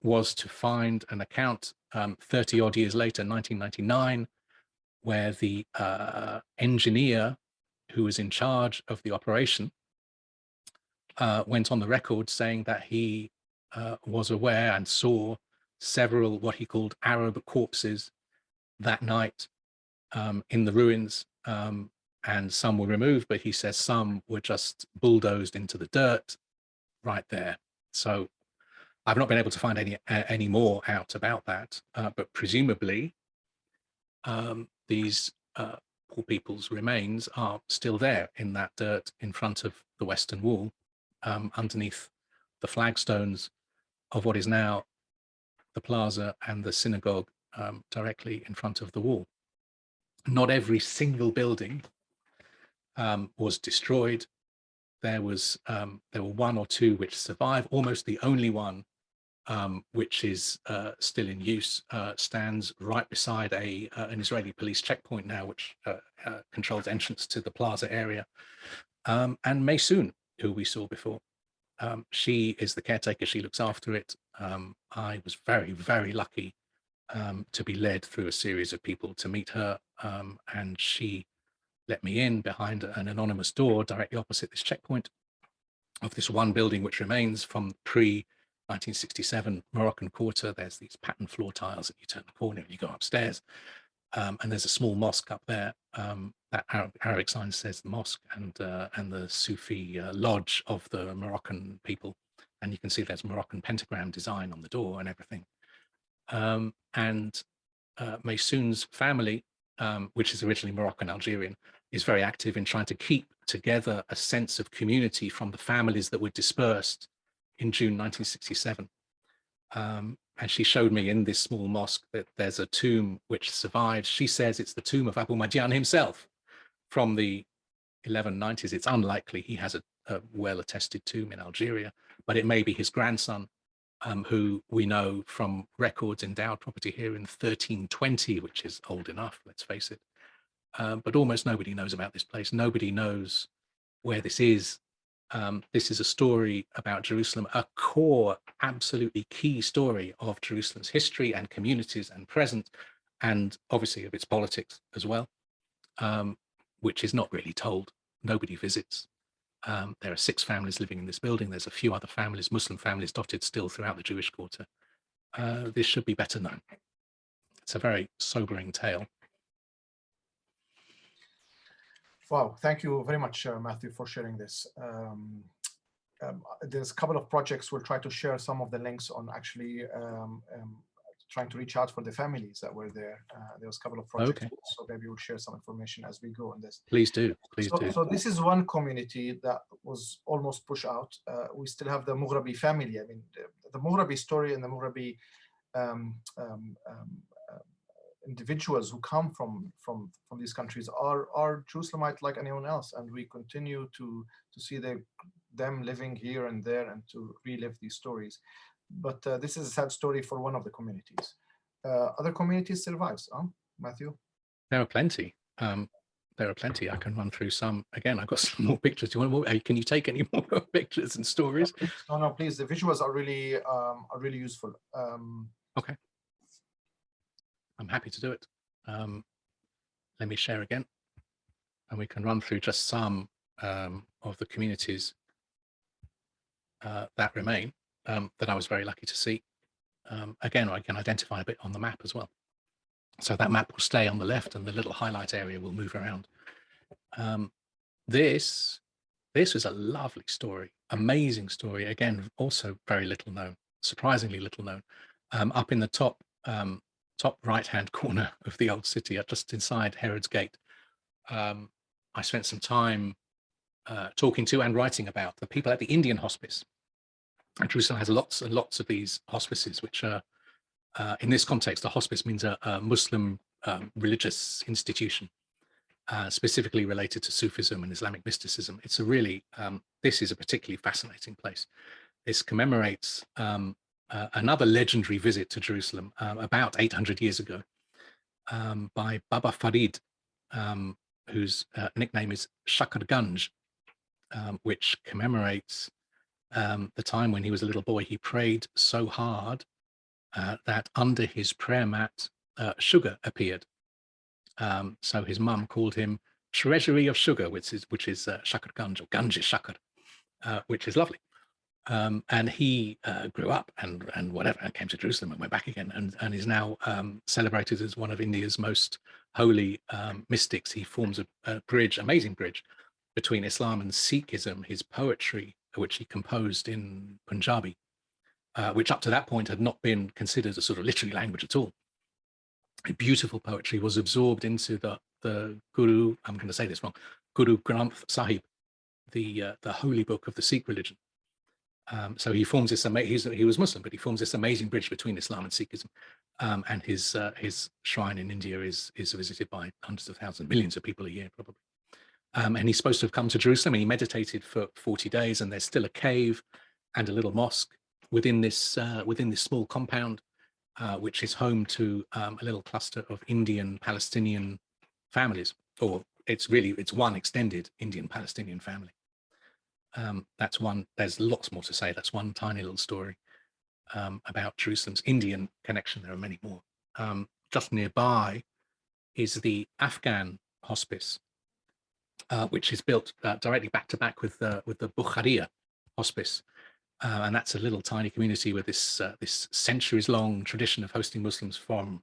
was to find an account 30 odd years later, 1999, where the engineer who was in charge of the operation went on the record saying that he was aware and saw several what he called Arab corpses that night in the ruins, and some were removed, but he says some were just bulldozed into the dirt right there. So I've not been able to find any more out about that, but presumably these poor people's remains are still there in that dirt in front of the Western Wall, underneath the flagstones of what is now the plaza and the synagogue, directly in front of the wall. Not every single building was destroyed. There were one or two which survive. Almost the only one which is still in use stands right beside an Israeli police checkpoint now, which controls entrance to the plaza area. And Maysoon, who we saw before, she is the caretaker. She looks after it. I was very, very lucky to be led through a series of people to meet her, and she let me in behind an anonymous door directly opposite this checkpoint of this one building which remains from pre-1967 Moroccan quarter. There's these patterned floor tiles that you turn the corner and you go upstairs, and there's a small mosque up there. That Arabic sign says the mosque, and the Sufi lodge of the Moroccan people, and you can see there's Moroccan pentagram design on the door and everything. And Maysoon's family, which is originally Moroccan Algerian, is very active in trying to keep together a sense of community from the families that were dispersed in June 1967. And she showed me in this small mosque that there's a tomb which survives. She says it's the tomb of Abu Madian himself from the 1190s. It's unlikely he has a well-attested tomb in Algeria, but it may be his grandson, who we know from records endowed property here in 1320, which is old enough, let's face it. But almost nobody knows about this place. Nobody knows where this is. This is a story about Jerusalem, a core, absolutely key story of Jerusalem's history and communities and present, and obviously of its politics as well, which is not really told. Nobody visits. There are 6 families living in this building. There's a few other families, Muslim families, dotted still throughout the Jewish quarter. This should be better known. It's a very sobering tale. Wow, thank you very much, Matthew, for sharing this. There's a couple of projects. We'll try to share some of the links on actually trying to reach out for the families that were there. There was a couple of projects, Okay. so maybe we'll share some information as we go on this. Please do, please So, do. so this is one community that was almost pushed out. We still have the Mughrabi family. I mean, the Mughrabi story and the Mughrabi individuals who come from these countries are Jerusalemite like anyone else, and we continue to see them living here and there and to relive these stories. But this is a sad story for one of the communities. Other communities survives, Matthew? There are plenty. There are plenty. I can run through some. Again, I've got some more pictures. Do you want more? Can you take any more pictures and stories? No, please. The visuals are really useful. Okay. I'm happy to do it. Let me share again, and we can run through just some of the communities that remain that I was very lucky to see. Again, I can identify a bit on the map as well. So that map will stay on the left and the little highlight area will move around. This was a lovely story, amazing story. Again, also very little known, surprisingly little known. Up in the top right-hand corner of the old city, just inside Herod's Gate, I spent some time talking to and writing about the people at the Indian hospice. And Jerusalem has lots and lots of these hospices, which are, in this context, a hospice means a Muslim religious institution, specifically related to Sufism and Islamic mysticism. It's a really, this is a particularly fascinating place. This commemorates another legendary visit to Jerusalem about 800 years ago by Baba Farid, whose nickname is Shakar Ganj, which commemorates the time when he was a little boy. He prayed so hard that under his prayer mat, sugar appeared. So his mum called him Treasury of Sugar, which is Shakar Ganj, or Ganj is Shakar, which is lovely. And he grew up and whatever, and came to Jerusalem and went back again, and is now celebrated as one of India's most holy mystics. He forms a bridge, amazing bridge, between Islam and Sikhism. His poetry, which he composed in Punjabi, which up to that point had not been considered a sort of literary language at all. Beautiful poetry was absorbed into the Guru, I'm going to say this wrong, Guru Granth Sahib, the holy book of the Sikh religion. So he forms this he was Muslim, but he forms this amazing bridge between Islam and Sikhism. And his shrine in India is visited by hundreds of thousands, millions of people a year, probably. And he's supposed to have come to Jerusalem, and he meditated for 40 days, and there's still a cave and a little mosque within this small compound, which is home to a little cluster of Indian Palestinian families, or it's one extended Indian Palestinian family. That's one. There's lots more to say. That's one tiny little story about Jerusalem's Indian connection. There are many more. Just nearby is the Afghan hospice, which is built directly back to back with the Bukharia hospice, and that's a little tiny community with this centuries-long tradition of hosting Muslims from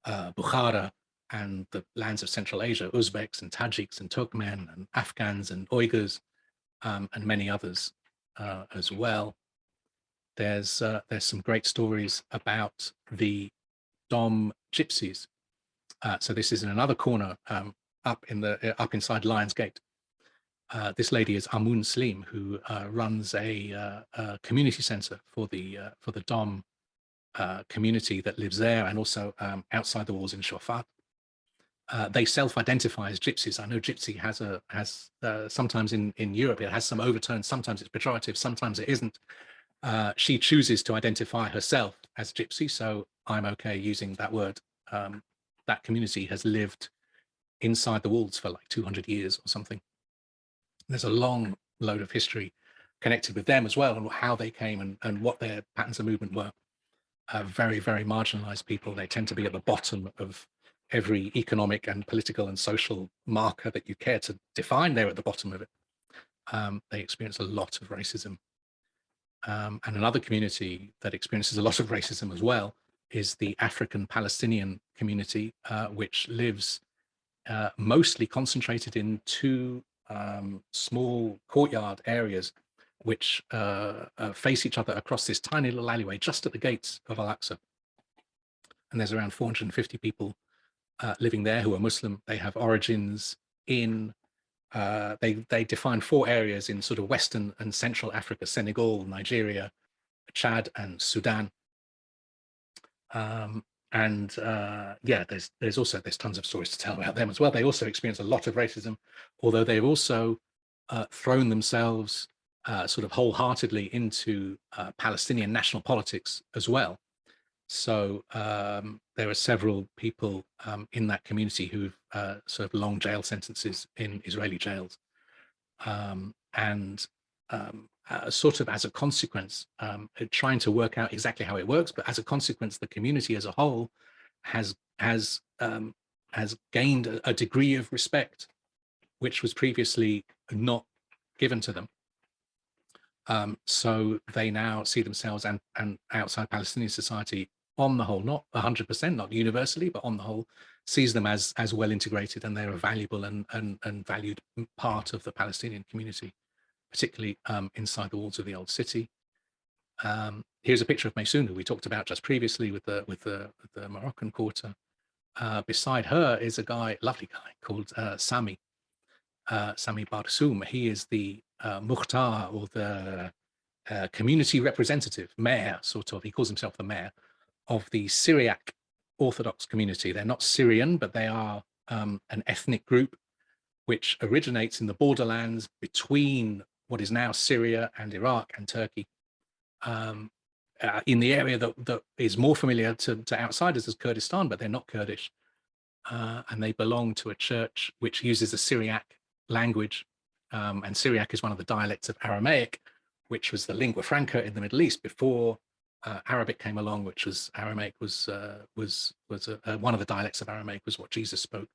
Bukhara and the lands of Central Asia, Uzbeks and Tajiks and Turkmen and Afghans and Uyghurs, and many others as well. There's some great stories about the Dom gypsies. So this is in another corner up inside Lion's Gate. This lady is Amun Slim, who runs a community center for the Dom community that lives there, and also outside the walls in Shofat. They self-identify as gypsies. I know gypsy has sometimes in Europe it has some overtones. Sometimes it's pejorative, sometimes it isn't. She chooses to identify herself as gypsy, so I'm okay using that word. That community has lived inside the walls for like 200 years or something. There's a long load of history connected with them as well, and how they came and what their patterns of movement were. Very, very marginalized people. They tend to be at the bottom of every economic and political and social marker that you care to define. They're at the bottom of it. They experience a lot of racism. And another community that experiences a lot of racism as well is the African Palestinian community, which lives mostly concentrated in two small courtyard areas, which face each other across this tiny little alleyway just at the gates of Al-Aqsa. and there's around 450 people living there who are Muslim. They have origins in, they define 4 areas in sort of Western and Central Africa: Senegal, Nigeria, Chad, and Sudan. Yeah, there's tons of stories to tell about them as well. They also experience a lot of racism, although they've also thrown themselves sort of wholeheartedly into Palestinian national politics as well. So there are several people in that community who've served long jail sentences in Israeli jails. Sort of as a consequence, trying to work out exactly how it works, but as a consequence, the community as a whole has gained a degree of respect which was previously not given to them. So they now see themselves and outside Palestinian society, on the whole, not 100%, not universally, but on the whole, sees them as well integrated, and they're a valuable and valued part of the Palestinian community, particularly inside the walls of the old city. Here's a picture of Maysoon, who we talked about just previously with the Moroccan quarter. Beside her is a guy, lovely guy, called Sami Barsoum. He is the Mukhtar, or the community representative, mayor, sort of. He calls himself the mayor of the Syriac Orthodox community. They're not Syrian, but they are an ethnic group which originates in the borderlands between what is now Syria and Iraq and Turkey, in the area that is more familiar to outsiders as Kurdistan, but they're not Kurdish. And they belong to a church which uses the Syriac language. And Syriac is one of the dialects of Aramaic, which was the lingua franca in the Middle East before Arabic came along, which was Aramaic was one of the dialects of Aramaic was what Jesus spoke.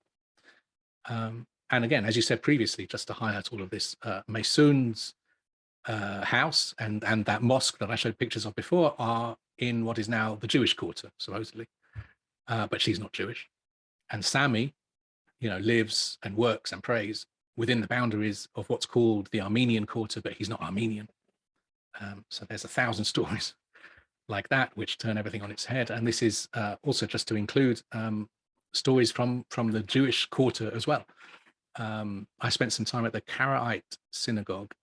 And again, as you said previously, just to highlight all of this, Maysoon's house and that mosque that I showed pictures of before are in what is now the Jewish quarter, supposedly, but she's not Jewish. And Sami, lives and works and prays within the boundaries of what's called the Armenian quarter, but he's not Armenian. So there's 1,000 stories like that which turn everything on its head. And this is also just to include stories from the Jewish quarter as well. I spent some time at the Karaite synagogue,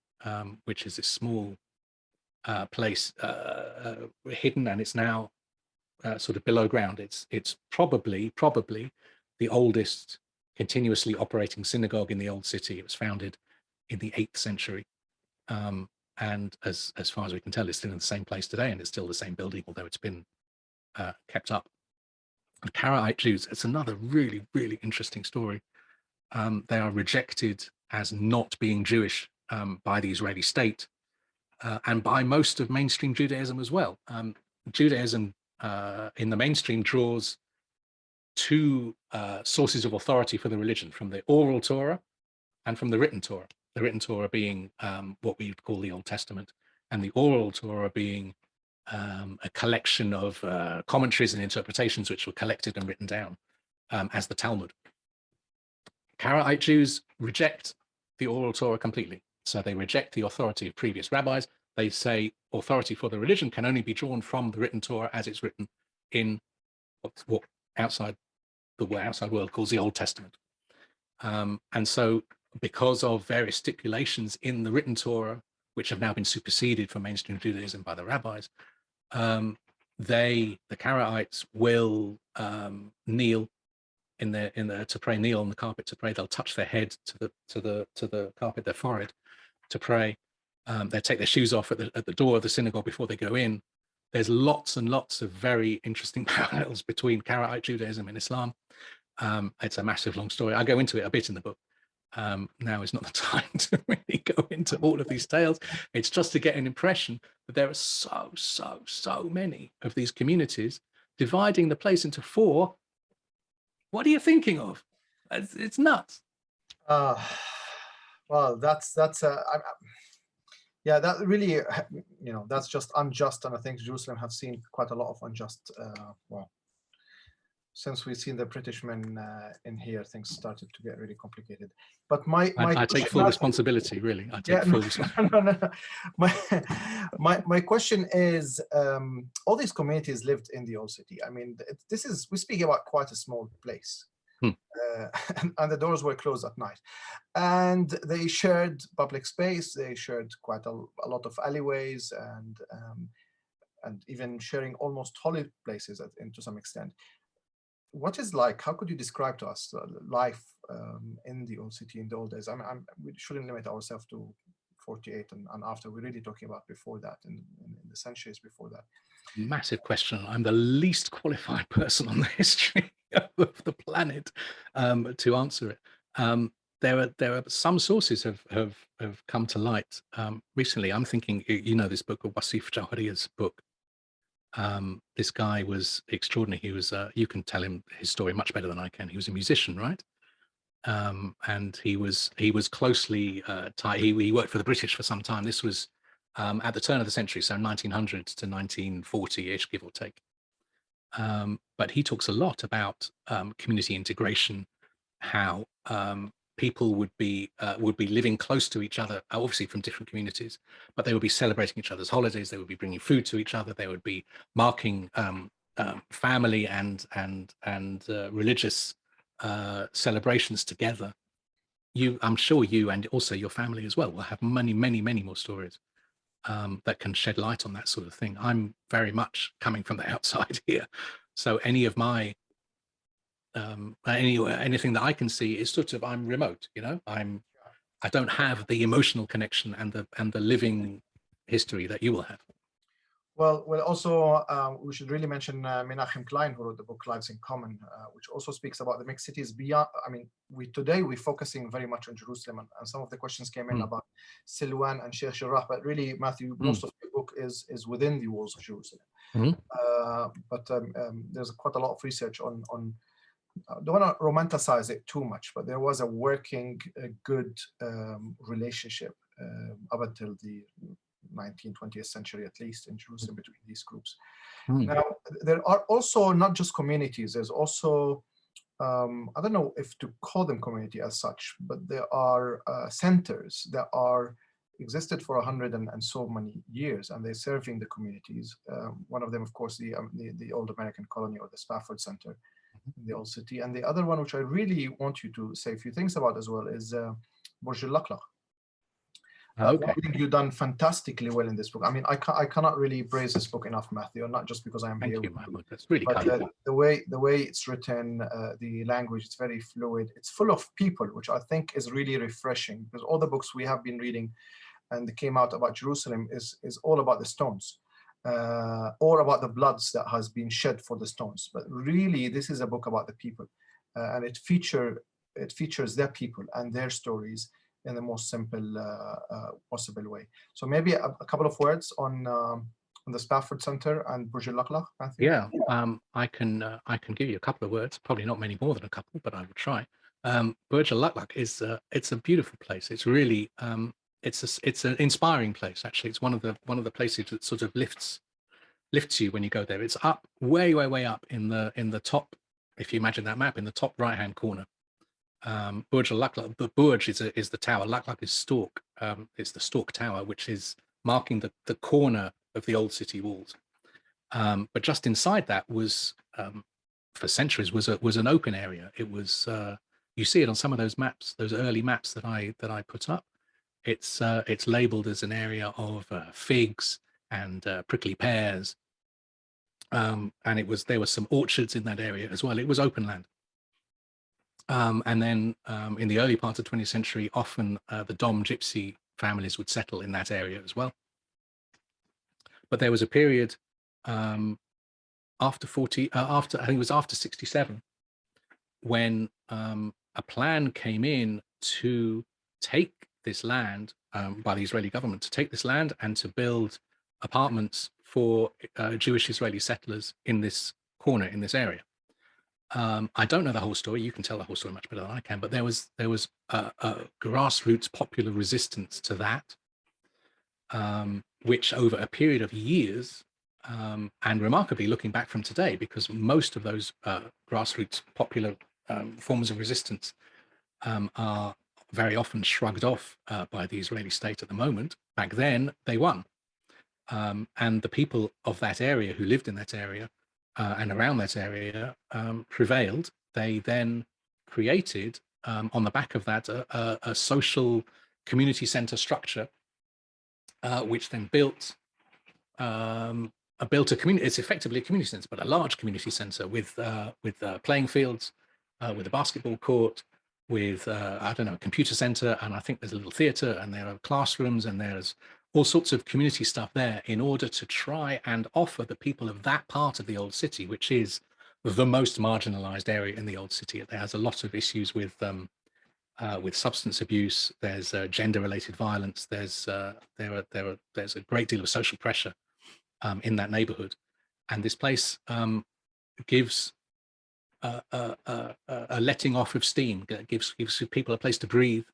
which is this small place hidden, and it's now sort of below ground. It's probably the oldest continuously operating synagogue in the old city. It was founded in the 8th century. And as far as we can tell, it's still in the same place today, and it's still the same building, although it's been kept up. And Karaite Jews, it's another really, really interesting story. They are rejected as not being Jewish by the Israeli state and by most of mainstream Judaism as well. Judaism in the mainstream draws 2 sources of authority for the religion, from the oral Torah and from the written Torah. The written Torah being what we would call the Old Testament, and the oral Torah being a collection of commentaries and interpretations which were collected and written down as the Talmud. Karaite Jews reject the oral Torah completely. So they reject the authority of previous rabbis. They say authority for the religion can only be drawn from the written Torah as it's written in what outside world calls the Old Testament. And so because of various stipulations in the written Torah, which have now been superseded for mainstream Judaism by the rabbis, the Karaites will kneel to pray, kneel on the carpet to pray. They'll touch their head to the carpet, their forehead, to pray. They take their shoes off at the door of the synagogue before they go in. There's lots and lots of very interesting parallels between Karaite Judaism and Islam. It's a massive long story. I go into it a bit in the book. Now is not the time to really go into all of these tales. It's just to get an impression that there are so many of these communities dividing the place into 4. What are you thinking of? It's nuts. Well, yeah, that really, that's just unjust, and I think Jerusalem have seen quite a lot of unjust, since we've seen the British men in here, things started to get really complicated. But my I take full responsibility, really. I take full responsibility. My question is, all these communities lived in the old city. I mean, we speak about quite a small place. And the doors were closed at night, and they shared public space. They shared quite a lot of alleyways, and even sharing almost holy places to some extent. What is like? How could you describe to us life in the old city in the old days? We shouldn't limit ourselves to 48 and after. We're really talking about before that, in the centuries before that. Massive question. I'm the least qualified person on the history of the planet to answer it. There are some sources have come to light recently. I'm thinking, you know, this book of Wasif Jawhariya's book. This guy was extraordinary. He was, you can tell him his story much better than I can. He was a musician, right? And he was closely tied. He worked for the British for some time. This was at the turn of the century, so 1900 to 1940-ish, give or take. But he talks a lot about community integration, how people would be living close to each other, obviously from different communities, but they would be celebrating each other's holidays. They would be bringing food to each other. They would be marking family and religious celebrations together. I'm sure you and also your family as well will have many more stories that can shed light on that sort of thing. I'm very much coming from the outside here, so any of my anything that I can see is sort of, I'm remote, you know. I don't have the emotional connection and the living history that you will have. Well, also we should really mention Menachem Klein, who wrote the book Lives in Common, which also speaks about the mixed cities beyond. I mean, today we're focusing very much on Jerusalem, and some of the questions came in about Silwan and Sheikh Jarrah, but really, Matthew, most of the book is within the walls of Jerusalem. But there's quite a lot of research on I don't want to romanticize it too much, but there was a working, good relationship up until the 19th, 20th century, at least in Jerusalem, between these groups. Now, there are also not just communities, there's also, I don't know if to call them community as such, but there are centers that existed for 100 and so many years, and they're serving the communities. One of them, of course, the old American colony, or the Spafford Center in the old city. And the other one, which I really want you to say a few things about as well, is Burj al-Laqlaq. Okay. I think you've done fantastically well in this book. I mean, I cannot really praise this book enough, Matthew, not just because I am here. Thank you, Mahmoud. That's really but kind. The way it's written, the language, it's very fluid. It's full of people, which I think is really refreshing, because all the books we have been reading and they came out about Jerusalem is all about the stones, or about the bloods that has been shed for the stones. But really, this is a book about the people, and it features their people and their stories in the most simple possible way. So maybe a couple of words on the Spafford Center and Burj al-Laqlaq, Matthew? Yeah, I can give you a couple of words, probably not many more than a couple, but I will try. Burj al-Laqlaq is it's a beautiful place. It's really it's an inspiring place, actually. It's one of the places that sort of lifts you when you go there. It's up way up in the top, if you imagine that map, in the top right hand corner. Burj al-Laqlaq, the Burj is the tower. Laqlaq is Stork. It's the Stork Tower, which is marking the corner of the old city walls. But just inside that was, for centuries, was an open area. It was, you see it on some of those maps, those early maps that I put up. It's labeled as an area of figs and prickly pears, and there were some orchards in that area as well. It was open land. And then in the early part of the 20th century, often the Dom gypsy families would settle in that area as well. But there was a period after I think it was after 67, when a plan came in to take this land by the Israeli government, to take this land and to build apartments for Jewish Israeli settlers in this corner, in this area. I don't know the whole story. You can tell the whole story much better than I can, but there was a grassroots popular resistance to that, which over a period of years And remarkably, looking back from today, because most of those grassroots popular forms of resistance are very often shrugged off by the Israeli state at the moment, back then they won. And the people of that area who lived in that area and around that area prevailed. They then created, on the back of that, a social community center structure, which then built a community. It's effectively a community center, but a large community center with playing fields, with a basketball court, with I don't know, a computer center, and I think there's a little theater, and there are classrooms, and there's all sorts of community stuff there in order to try and offer the people of that part of the old city, which is the most marginalized area in the old city. It has a lot of issues with substance abuse. There's gender-related violence. There's a great deal of social pressure in that neighborhood, and this place gives a letting off of steam. Gives people a place to breathe.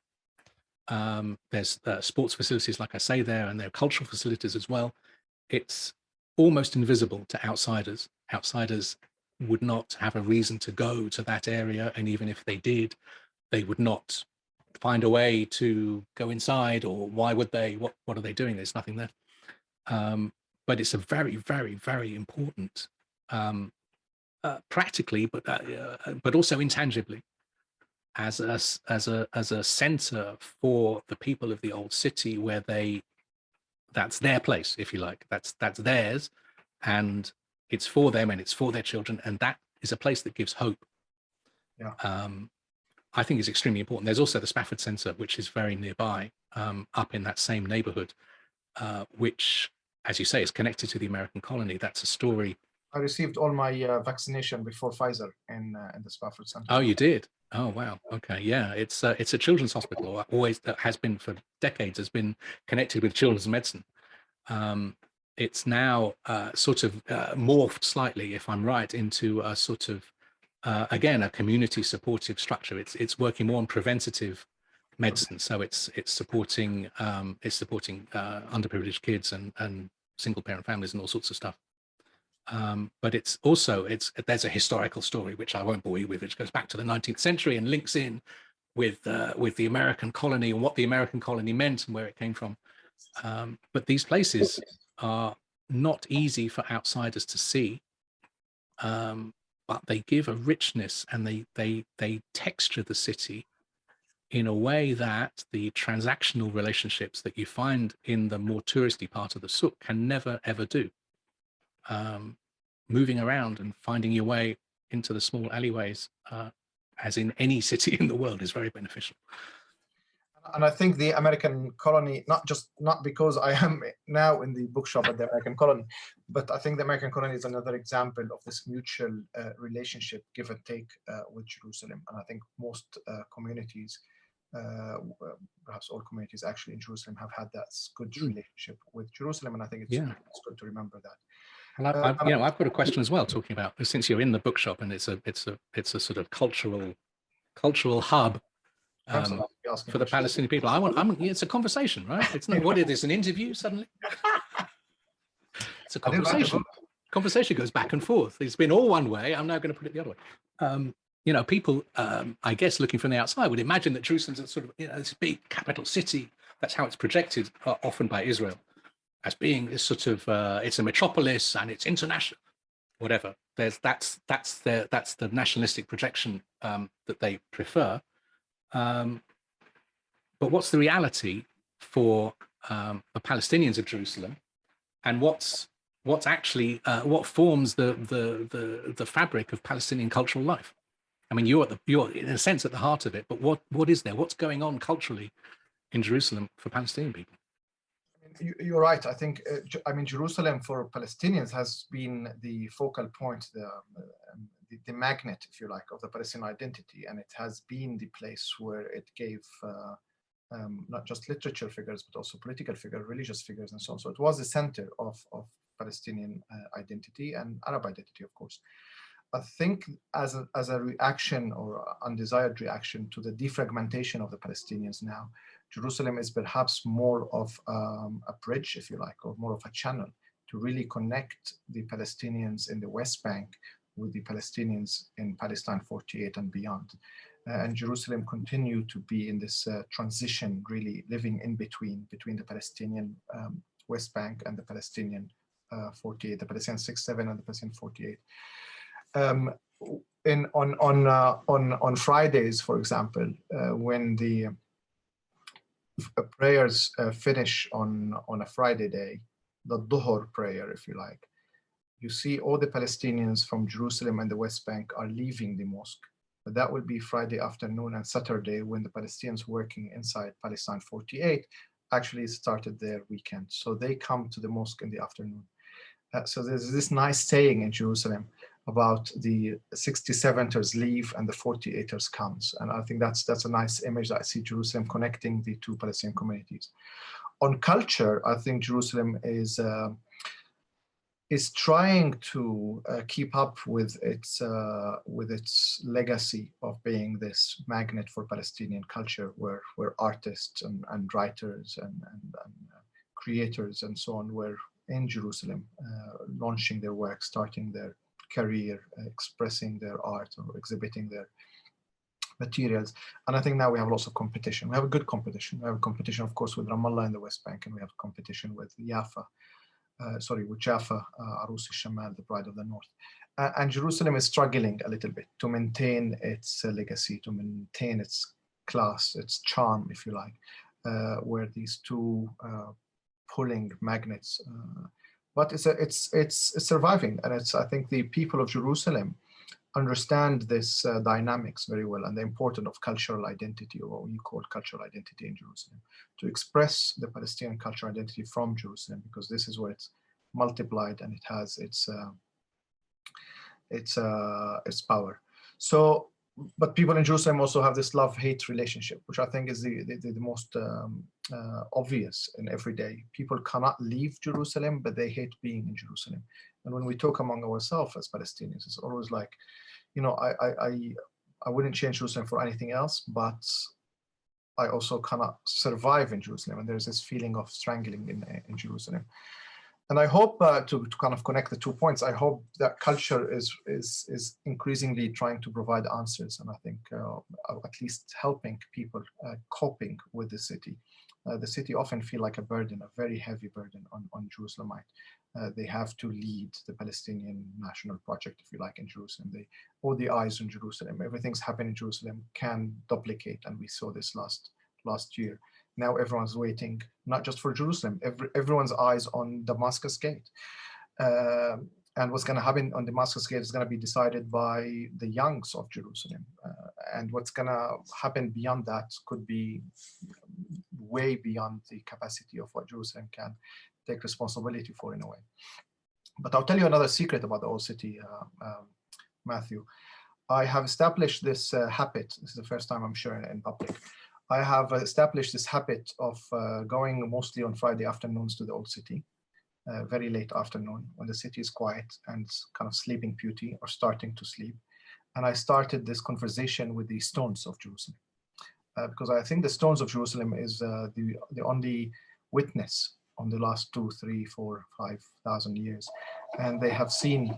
There's sports facilities, like I say, there, and there are cultural facilities as well. It's almost invisible to outsiders. Outsiders would not have a reason to go to that area, and even if they did, they would not find a way to go inside, or why would they? What are they doing? There's nothing there. But it's a very, very, very important, practically, but also intangibly, as a center for the people of the old city, where that's their place, if you like. That's theirs, and it's for them, and it's for their children, and that is a place that gives hope. Yeah. I think is extremely important. There's also the Spafford Center, which is very nearby, up in that same neighborhood, which, as you say, is connected to the American colony. That's a story. I received all my vaccination before Pfizer in the Spafford Center. Oh, you did? Oh, wow. Okay, yeah. It's a children's hospital. Always has been for decades. Has been connected with children's medicine. It's now sort of morphed slightly, if I'm right, into a sort of again, a community supportive structure. It's working more on preventative medicine. So it's supporting underprivileged kids and single parent families and all sorts of stuff. But it's also there's a historical story, which I won't bore you with, which goes back to the 19th century and links in with the American colony and what the American colony meant and where it came from. But these places are not easy for outsiders to see. But they give a richness, and they texture the city in a way that the transactional relationships that you find in the more touristy part of the souk can never, ever do. Moving around and finding your way into the small alleyways, as in any city in the world, is very beneficial. And I think the American colony, not because I am now in the bookshop at the American colony, but I think the American colony is another example of this mutual relationship, give and take, with Jerusalem. And I think most communities, perhaps all communities actually in Jerusalem, have had that good relationship with Jerusalem. And I think it's good to remember that. Well, I've got a question as well, talking about, since you're in the bookshop and it's a sort of cultural hub. For the Palestinian people, it's a conversation, right? It's not what it is, an interview suddenly. It's a conversation. Conversation goes back and forth. It's been all one way. I'm now going to put it the other way. People, I guess, looking from the outside, would imagine that Jerusalem's a sort of, this big capital city. That's how it's projected often by Israel, as being this sort of, it's a metropolis and it's international, whatever. That's the nationalistic projection that they prefer. But what's the reality for the Palestinians of Jerusalem, and what forms the fabric of Palestinian cultural life? I mean, you're in a sense at the heart of it, but what is there? What's going on culturally in Jerusalem for Palestinian people? You're right. I think, Jerusalem for Palestinians has been the focal point, the magnet, if you like, of the Palestinian identity. And it has been the place where it gave not just literature figures, but also political figures, religious figures, and so on. So it was the center of Palestinian identity and Arab identity, of course. I think as a reaction or undesired reaction to the defragmentation of the Palestinians now, Jerusalem is perhaps more of a bridge, if you like, or more of a channel to really connect the Palestinians in the West Bank with the Palestinians in Palestine 48 and beyond. And Jerusalem continued to be in this transition, really living in between the Palestinian West Bank and the Palestinian 48, the Palestinian 6-7 and the Palestinian 48. On Fridays, for example, when the prayers finish on a Friday day, the Dhuhr prayer, if you like, you see all the Palestinians from Jerusalem and the West Bank are leaving the mosque. But that will be Friday afternoon and Saturday, when the Palestinians working inside Palestine 48 actually started their weekend. So they come to the mosque in the afternoon. So there's this nice saying in Jerusalem about the 67ers leave and the 48ers comes. And I think that's a nice image that I see Jerusalem connecting the two Palestinian communities. On culture, I think Jerusalem is trying to keep up with its legacy of being this magnet for Palestinian culture, where artists and writers and creators and so on were in Jerusalem, launching their work, starting their career, expressing their art or exhibiting their materials. And I think now we have lots of competition. We have a good competition. We have a competition, of course, with Ramallah in the West Bank, and we have a competition with Jaffa. With Jaffa, Arus al-Shamal, the Bride of the North. And Jerusalem is struggling a little bit to maintain its legacy, to maintain its class, its charm, if you like, where these two pulling magnets. But it's surviving, and I think the people of Jerusalem understand this dynamics very well, and the importance of cultural identity, or what we call cultural identity in Jerusalem, to express the Palestinian cultural identity from Jerusalem, because this is where it's multiplied and it has its power. So, but people in Jerusalem also have this love-hate relationship, which I think is the most obvious in every day. People cannot leave Jerusalem, but they hate being in Jerusalem. And when we talk among ourselves as Palestinians, it's always like, you know, I wouldn't change Jerusalem for anything else, but I also cannot survive in Jerusalem. And there's this feeling of strangling in Jerusalem. And I hope to kind of connect the 2 points, I hope that culture is increasingly trying to provide answers, and I think at least helping people coping with the city. The city often feel like a burden, a very heavy burden on Jerusalemite. They have to lead the Palestinian national project, if you like, in Jerusalem. All the eyes on Jerusalem, everything's happening in Jerusalem can duplicate, and we saw this last year. Now everyone's waiting, not just for Jerusalem, everyone's eyes on Damascus Gate. And what's going to happen on Damascus Gate is going to be decided by the youngs of Jerusalem. And what's going to happen beyond that could be way beyond the capacity of what Jerusalem can take responsibility for, in a way. But I'll tell you another secret about the old city, Matthew. I have established this habit. This is the first time I'm sharing it in public. I have established this habit of going mostly on Friday afternoons to the old city, very late afternoon, when the city is quiet and kind of sleeping beauty or starting to sleep. And I started this conversation with the stones of Jerusalem, because I think the stones of Jerusalem is the only witness on the last 2, 3, 4, 5,000 years. And they have seen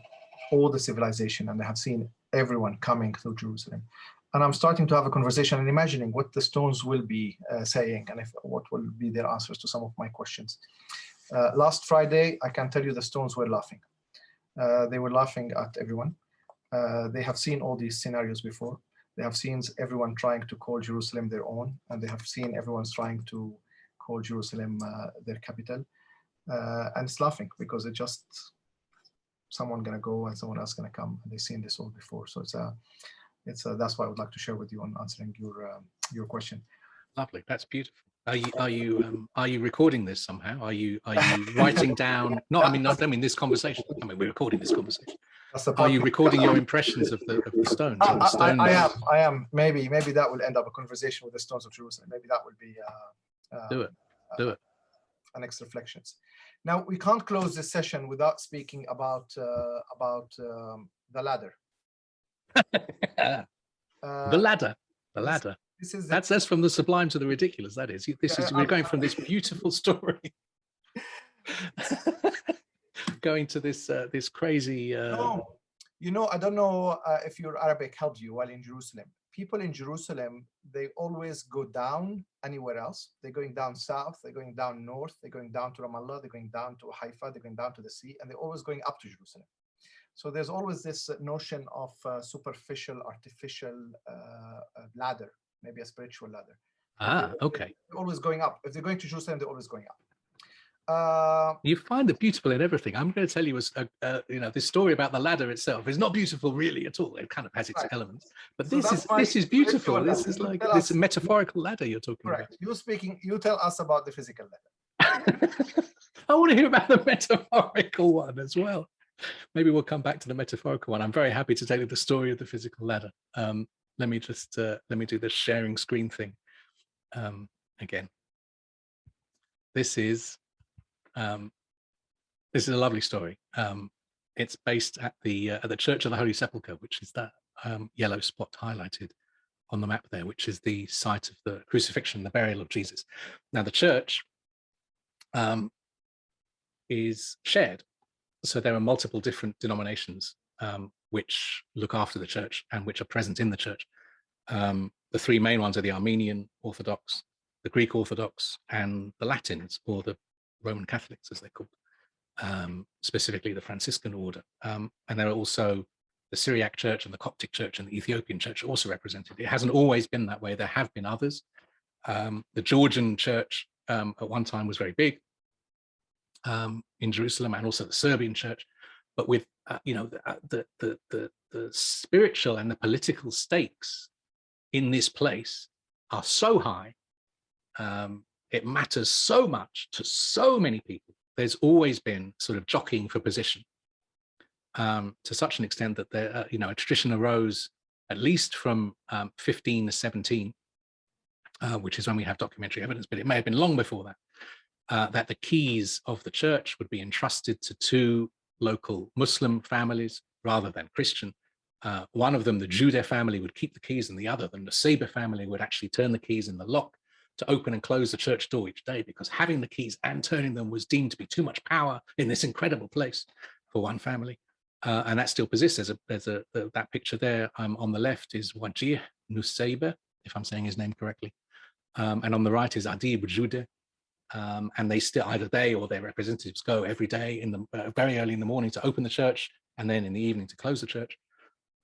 all the civilization, and they have seen everyone coming through Jerusalem. And I'm starting to have a conversation and imagining what the stones will be saying, and what will be their answers to some of my questions. Last Friday, I can tell you the stones were laughing. They were laughing at everyone. They have seen all these scenarios before. They have seen everyone trying to call Jerusalem their own, and they have seen everyone's trying to call Jerusalem their capital. And it's laughing because it's just someone gonna go and someone else gonna come, and they've seen this all before. So that's what I would like to share with you on answering your question. Lovely, that's beautiful. Are you recording this somehow? Are you writing down? No, I mean, I don't mean this conversation. I mean, we're recording this conversation. Are you recording your impressions of the stones? I am. Maybe that will end up a conversation with the stones of Jerusalem. Maybe that will be do it. An next reflections. Now we can't close this session without speaking about the ladder. The ladder. That's from the sublime to the ridiculous. That is. We're going from this beautiful story. going to this this crazy. No, you know, I don't know if your Arabic helped you while in Jerusalem. People in Jerusalem, they always go down anywhere else. They're going down south, they're going down north, they're going down to Ramallah, they're going down to Haifa, they're going down to the sea, and they're always going up to Jerusalem. So there's always this notion of superficial, artificial ladder, maybe a spiritual ladder. Okay. They're always going up. If they're going to Jerusalem, they're always going up. You find the beautiful in everything. I'm going to tell you, you know, this story about the ladder itself is not beautiful really at all. It kind of has its elements, but So this is beautiful. This ladder. is like this metaphorical ladder you're talking about. You're speaking. You tell us about the physical ladder. I want to hear about the metaphorical one as well. Maybe we'll come back to the metaphorical one. I'm very happy to tell you the story of the physical ladder. Let me just let me do the sharing screen thing again. This is a lovely story. It's based at the Church of the Holy Sepulchre, which is that yellow spot highlighted on the map there, which is the site of the crucifixion, the burial of Jesus. Now, the church is shared. So there are multiple different denominations which look after the church and which are present in the church. The three main ones are the Armenian Orthodox, the Greek Orthodox, and the Latins, or the Roman Catholics, as they're called, specifically the Franciscan order. And there are also the Syriac Church and the Coptic Church and the Ethiopian Church also represented. It hasn't always been that way. There have been others. The Georgian Church at one time was very big in Jerusalem, and also the Serbian Church. But with you know, the spiritual and the political stakes in this place are so high. It matters so much to so many people. There's always been sort of jockeying for position to such an extent that there, you know, a tradition arose at least from 15 to 17, which is when we have documentary evidence, but it may have been long before that, that the keys of the church would be entrusted to two local Muslim families rather than Christian. One of them, the Judah family, would keep the keys, and the other, the Nusayba family, would actually turn the keys in the lock to open and close the church door each day, because having the keys and turning them was deemed to be too much power in this incredible place for one family. And that still persists. That picture there on the left is Wajih Nusayba, if I'm saying his name correctly. And on the right is Adib Judah. And they still, either they or their representatives, go every day in the very early in the morning to open the church, and then in the evening to close the church.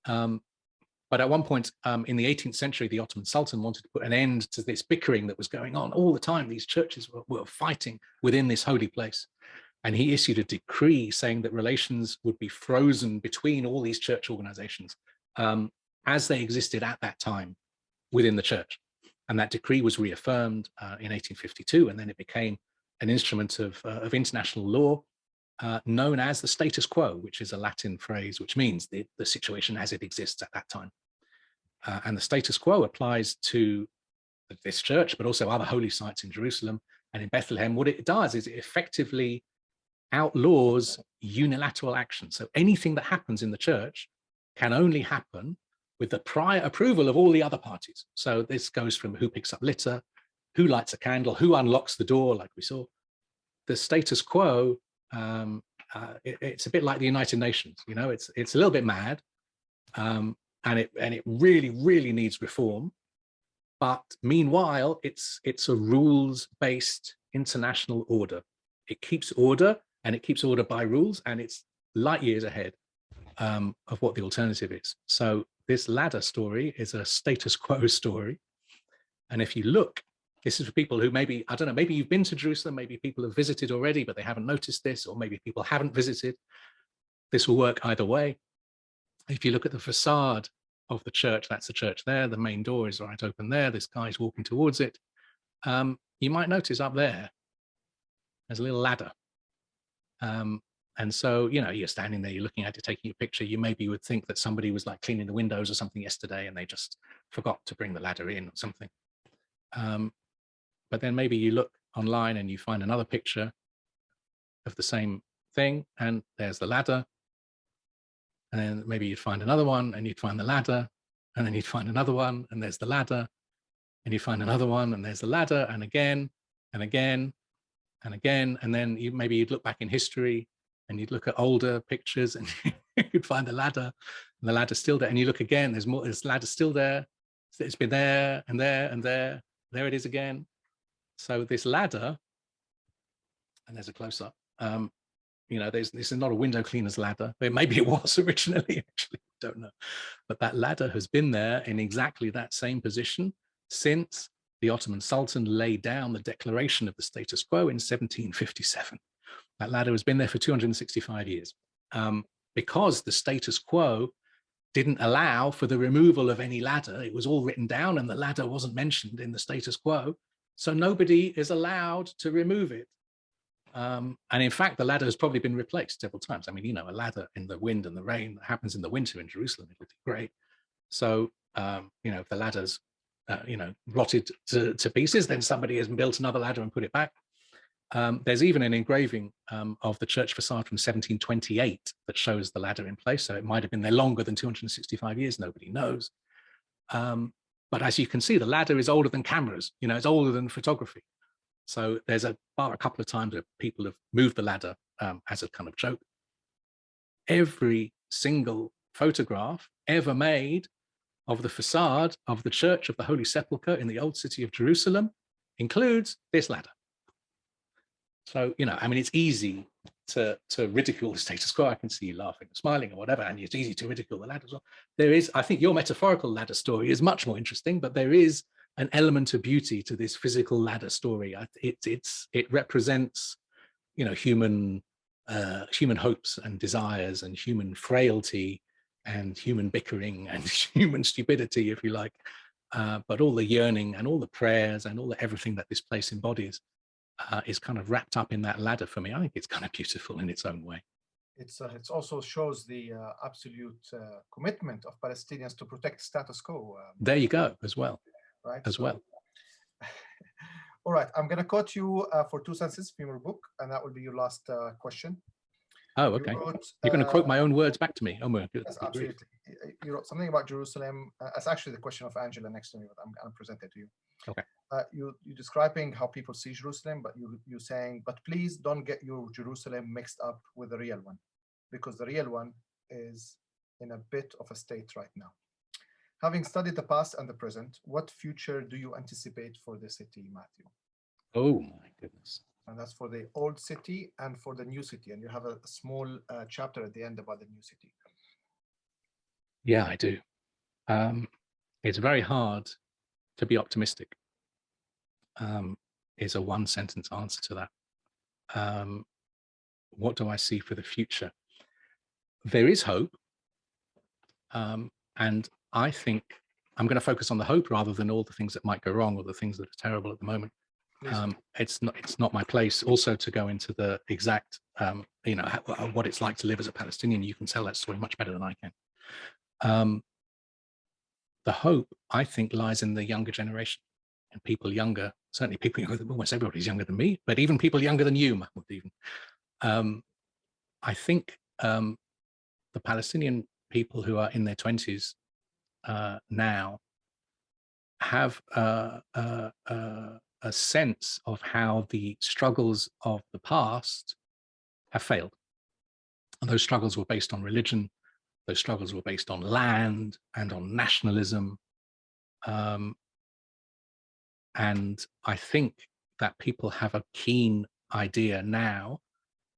But at one point in the 18th century, the Ottoman Sultan wanted to put an end to this bickering that was going on all the time. These churches were fighting within this holy place. And he issued a decree saying that relations would be frozen between all these church organizations as they existed at that time within the church. And that decree was reaffirmed in 1852, and then it became an instrument of international law known as the status quo, which is a Latin phrase which means the situation as it exists at that time. And the status quo applies to this church, but also other holy sites in Jerusalem and in Bethlehem. What it does is it effectively outlaws unilateral action. So anything that happens in the church can only happen with the prior approval of all the other parties. So this goes from who picks up litter, who lights a candle, who unlocks the door, like we saw. The status quo, it's a bit like the United Nations, you know, it's a little bit mad, and it really needs reform. But meanwhile, it's a rules-based international order. It keeps order, and it keeps order by rules, and it's light years ahead of what the alternative is. So this ladder story is a status quo story. And if you look, this is for people who maybe, I don't know, maybe you've been to Jerusalem, maybe people have visited already, but they haven't noticed this, or maybe people haven't visited. This will work either way. If you look at the facade of the church, that's the church there, the main door is right open there, this guy's walking towards it. You might notice up there, there's a little ladder. And so, you know, you're standing there, you're looking at it, taking a picture, you maybe would think that somebody was like cleaning the windows or something yesterday and they just forgot to bring the ladder in or something. But then maybe you look online and you find another picture of the same thing, and there's the ladder. And then maybe you'd find another one and you'd find the ladder, and then you'd find another one and there's the ladder, and you find another one and there's the ladder, and again and again and again. And then maybe you'd look back in history and you'd look at older pictures and you'd find the ladder, and the ladder's still there. And you look again, there's more, this ladder's still there. It's been there and there and there. There it is again. So this ladder, and there's a close-up, this is not a window cleaner's ladder. Maybe it was originally, actually, don't know. But that ladder has been there in exactly that same position since the Ottoman Sultan laid down the declaration of the status quo in 1757. That ladder has been there for 265 years. Because the status quo didn't allow for the removal of any ladder. It was all written down and the ladder wasn't mentioned in the status quo. So nobody is allowed to remove it. And in fact, the ladder has probably been replaced several times. I mean, a ladder in the wind and the rain that happens in the winter in Jerusalem, it would be great. So, if the ladder's, rotted to pieces, then somebody has built another ladder and put it back. There's even an engraving of the church facade from 1728 that shows the ladder in place. So it might have been there longer than 265 years, nobody knows. But as you can see, the ladder is older than cameras, it's older than photography. So there's a couple of times that people have moved the ladder as a kind of joke. Every single photograph ever made of the facade of the Church of the Holy Sepulchre in the old city of Jerusalem includes this ladder. So, it's easy to ridicule the status quo. I can see you laughing and smiling or whatever, and it's easy to ridicule the ladder as well. There is, I think your metaphorical ladder story is much more interesting, but there is an element of beauty to this physical ladder story. It represents, human hopes and desires and human frailty and human bickering and human stupidity, if you like, but all the yearning and all the prayers and all the everything that this place embodies is kind of wrapped up in that ladder for me. I think it's kind of beautiful in its own way. It also shows the absolute commitment of Palestinians to protect status quo. There you go, as well. Right. Well. All right, I'm going to quote you for 2 sentences from your book, and that will be your last question. Oh, okay. You're going to quote my own words back to me. Oh my goodness. Yes, absolutely. You wrote something about Jerusalem. That's actually the question of Angela next to me, but I'm going to present it to you. Okay. You're describing how people see Jerusalem, but you're saying, but please don't get your Jerusalem mixed up with the real one, because the real one is in a bit of a state right now. Having studied the past and the present, what future do you anticipate for the city, Matthew? Oh my goodness. And that's for the old city and for the new city. And you have a small chapter at the end about the new city. Yeah, I do. It's very hard to be optimistic, is a one sentence answer to that. What do I see for the future? There is hope. And I think I'm going to focus on the hope rather than all the things that might go wrong or the things that are terrible at the moment. It's not my place also to go into the exact, what it's like to live as a Palestinian. You can tell that story much better than I can. The hope, I think, lies in the younger generation and people younger, certainly people younger than, almost everybody's younger than me, but even people younger than you, Mahmoud, even. I think the Palestinian people who are in their 20s now have a sense of how the struggles of the past have failed. And those struggles were based on religion. Those struggles were based on land and on nationalism. And I think that people have a keen idea now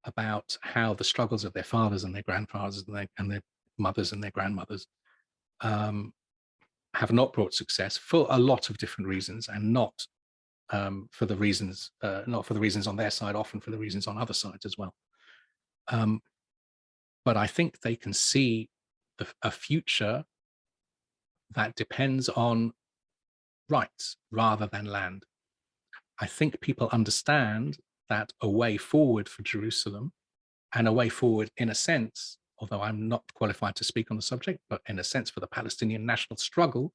about how the struggles of their fathers and their grandfathers and their mothers and their grandmothers have not brought success for a lot of different reasons, and not for the reasons on their side, often for the reasons on other sides as well. But I think they can see a future that depends on rights rather than land. I think people understand that a way forward for Jerusalem, and a way forward in a sense, although I'm not qualified to speak on the subject, but in a sense for the Palestinian national struggle,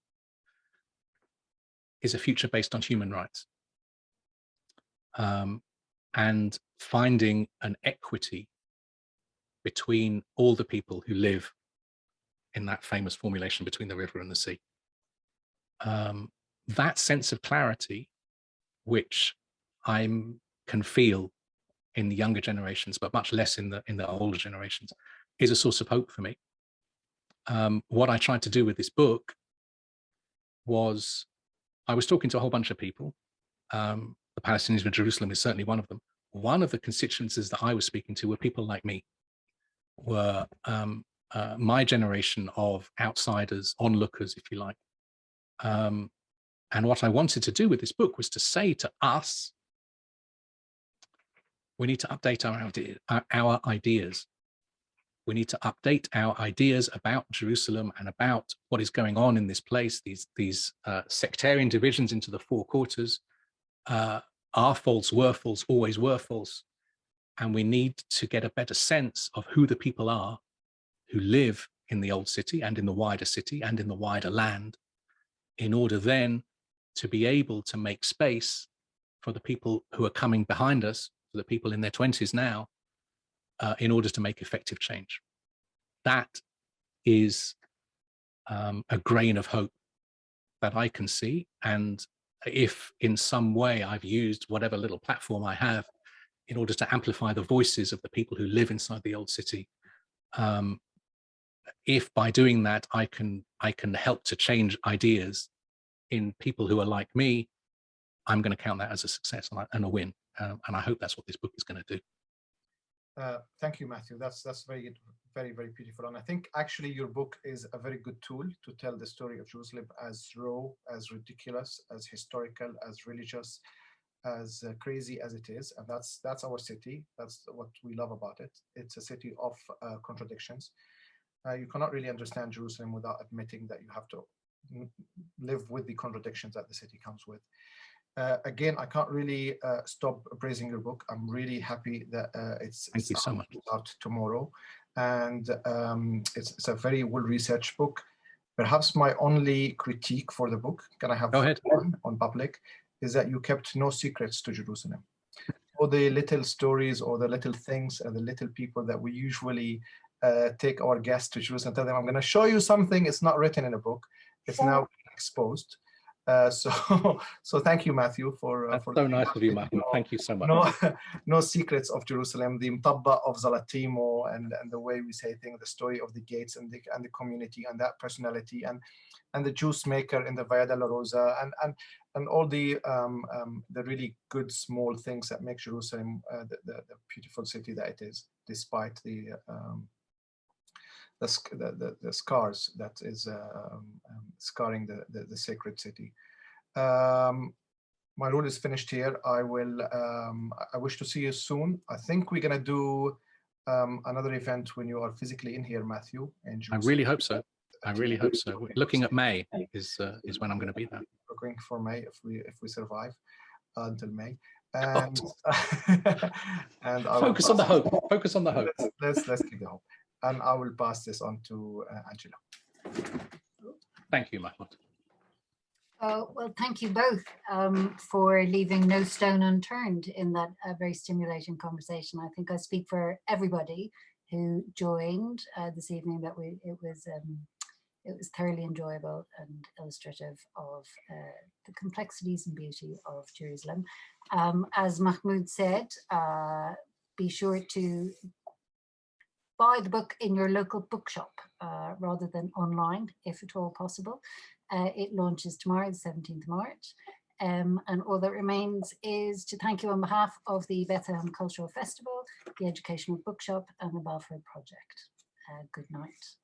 is a future based on human rights. And finding an equity between all the people who live in that famous formulation between the river and the sea. That sense of clarity, which I can feel in the younger generations, but much less in the older generations, is a source of hope for me. What I tried to do with this book was, I was talking to a whole bunch of people. The Palestinians of Jerusalem is certainly one of them. One of the constituencies that I was speaking to were people like me, were my generation of outsiders, onlookers, if you like. And what I wanted to do with this book was to say to us, we need to update our ideas. We need to update our ideas about Jerusalem and about what is going on in this place, these sectarian divisions into the four quarters, are false, were false, always were false. And we need to get a better sense of who the people are who live in the old city and in the wider city and in the wider land, in order then to be able to make space for the people who are coming behind us, for the people in their 20s now, in order to make effective change. That is a grain of hope that I can see. And if in some way I've used whatever little platform I have in order to amplify the voices of the people who live inside the old city, if by doing that I can help to change ideas in people who are like me, I'm going to count that as a success and a win. And I hope that's what this book is going to do. Thank you, Matthew. That's very, very, very beautiful. And I think actually your book is a very good tool to tell the story of Jerusalem, as raw, as ridiculous, as historical, as religious, as crazy as it is. And that's our city. That's what we love about it. It's a city of contradictions. You cannot really understand Jerusalem without admitting that you have to live with the contradictions that the city comes with. Again, I can't really stop praising your book. I'm really happy that it's so much. Out tomorrow, and it's a very well-researched book. Perhaps my only critique for the book, can I have Go ahead, on public, is that you kept no secrets to Jerusalem. All the little stories or the little things and the little people that we usually take our guests to Jerusalem, tell them, I'm going to show you something. It's not written in a book. It's now exposed. So thank you, Matthew, for so nice of you, Matthew. Thank you so much. No secrets of Jerusalem, the Mtabba of Zalatimo, and the way we say things, the story of the gates and the community and that personality, and the juice maker in the Via della Rosa, and all the really good small things that make Jerusalem the beautiful city that it is, despite the scars that is scarring the sacred city. My role is finished here. I wish to see you soon. I think we're gonna do another event when you are physically in here, Matthew. I really hope so. I really hope so. Looking at May is when I'm going to be there. We're going for May if we survive until May. And and focus on the hope. Focus on the hope. Let's keep the hope. And I will pass this on to Angela. Thank you, Mahmoud. Well, thank you both for leaving no stone unturned in that very stimulating conversation. I think I speak for everybody who joined this evening that it was thoroughly enjoyable and illustrative of the complexities and beauty of Jerusalem. As Mahmoud said, be sure to buy the book in your local bookshop rather than online, if at all possible. It launches tomorrow, the 17th of March. And all that remains is to thank you on behalf of the Bethlehem Cultural Festival, the Educational Bookshop, and the Balfour Project. Good night.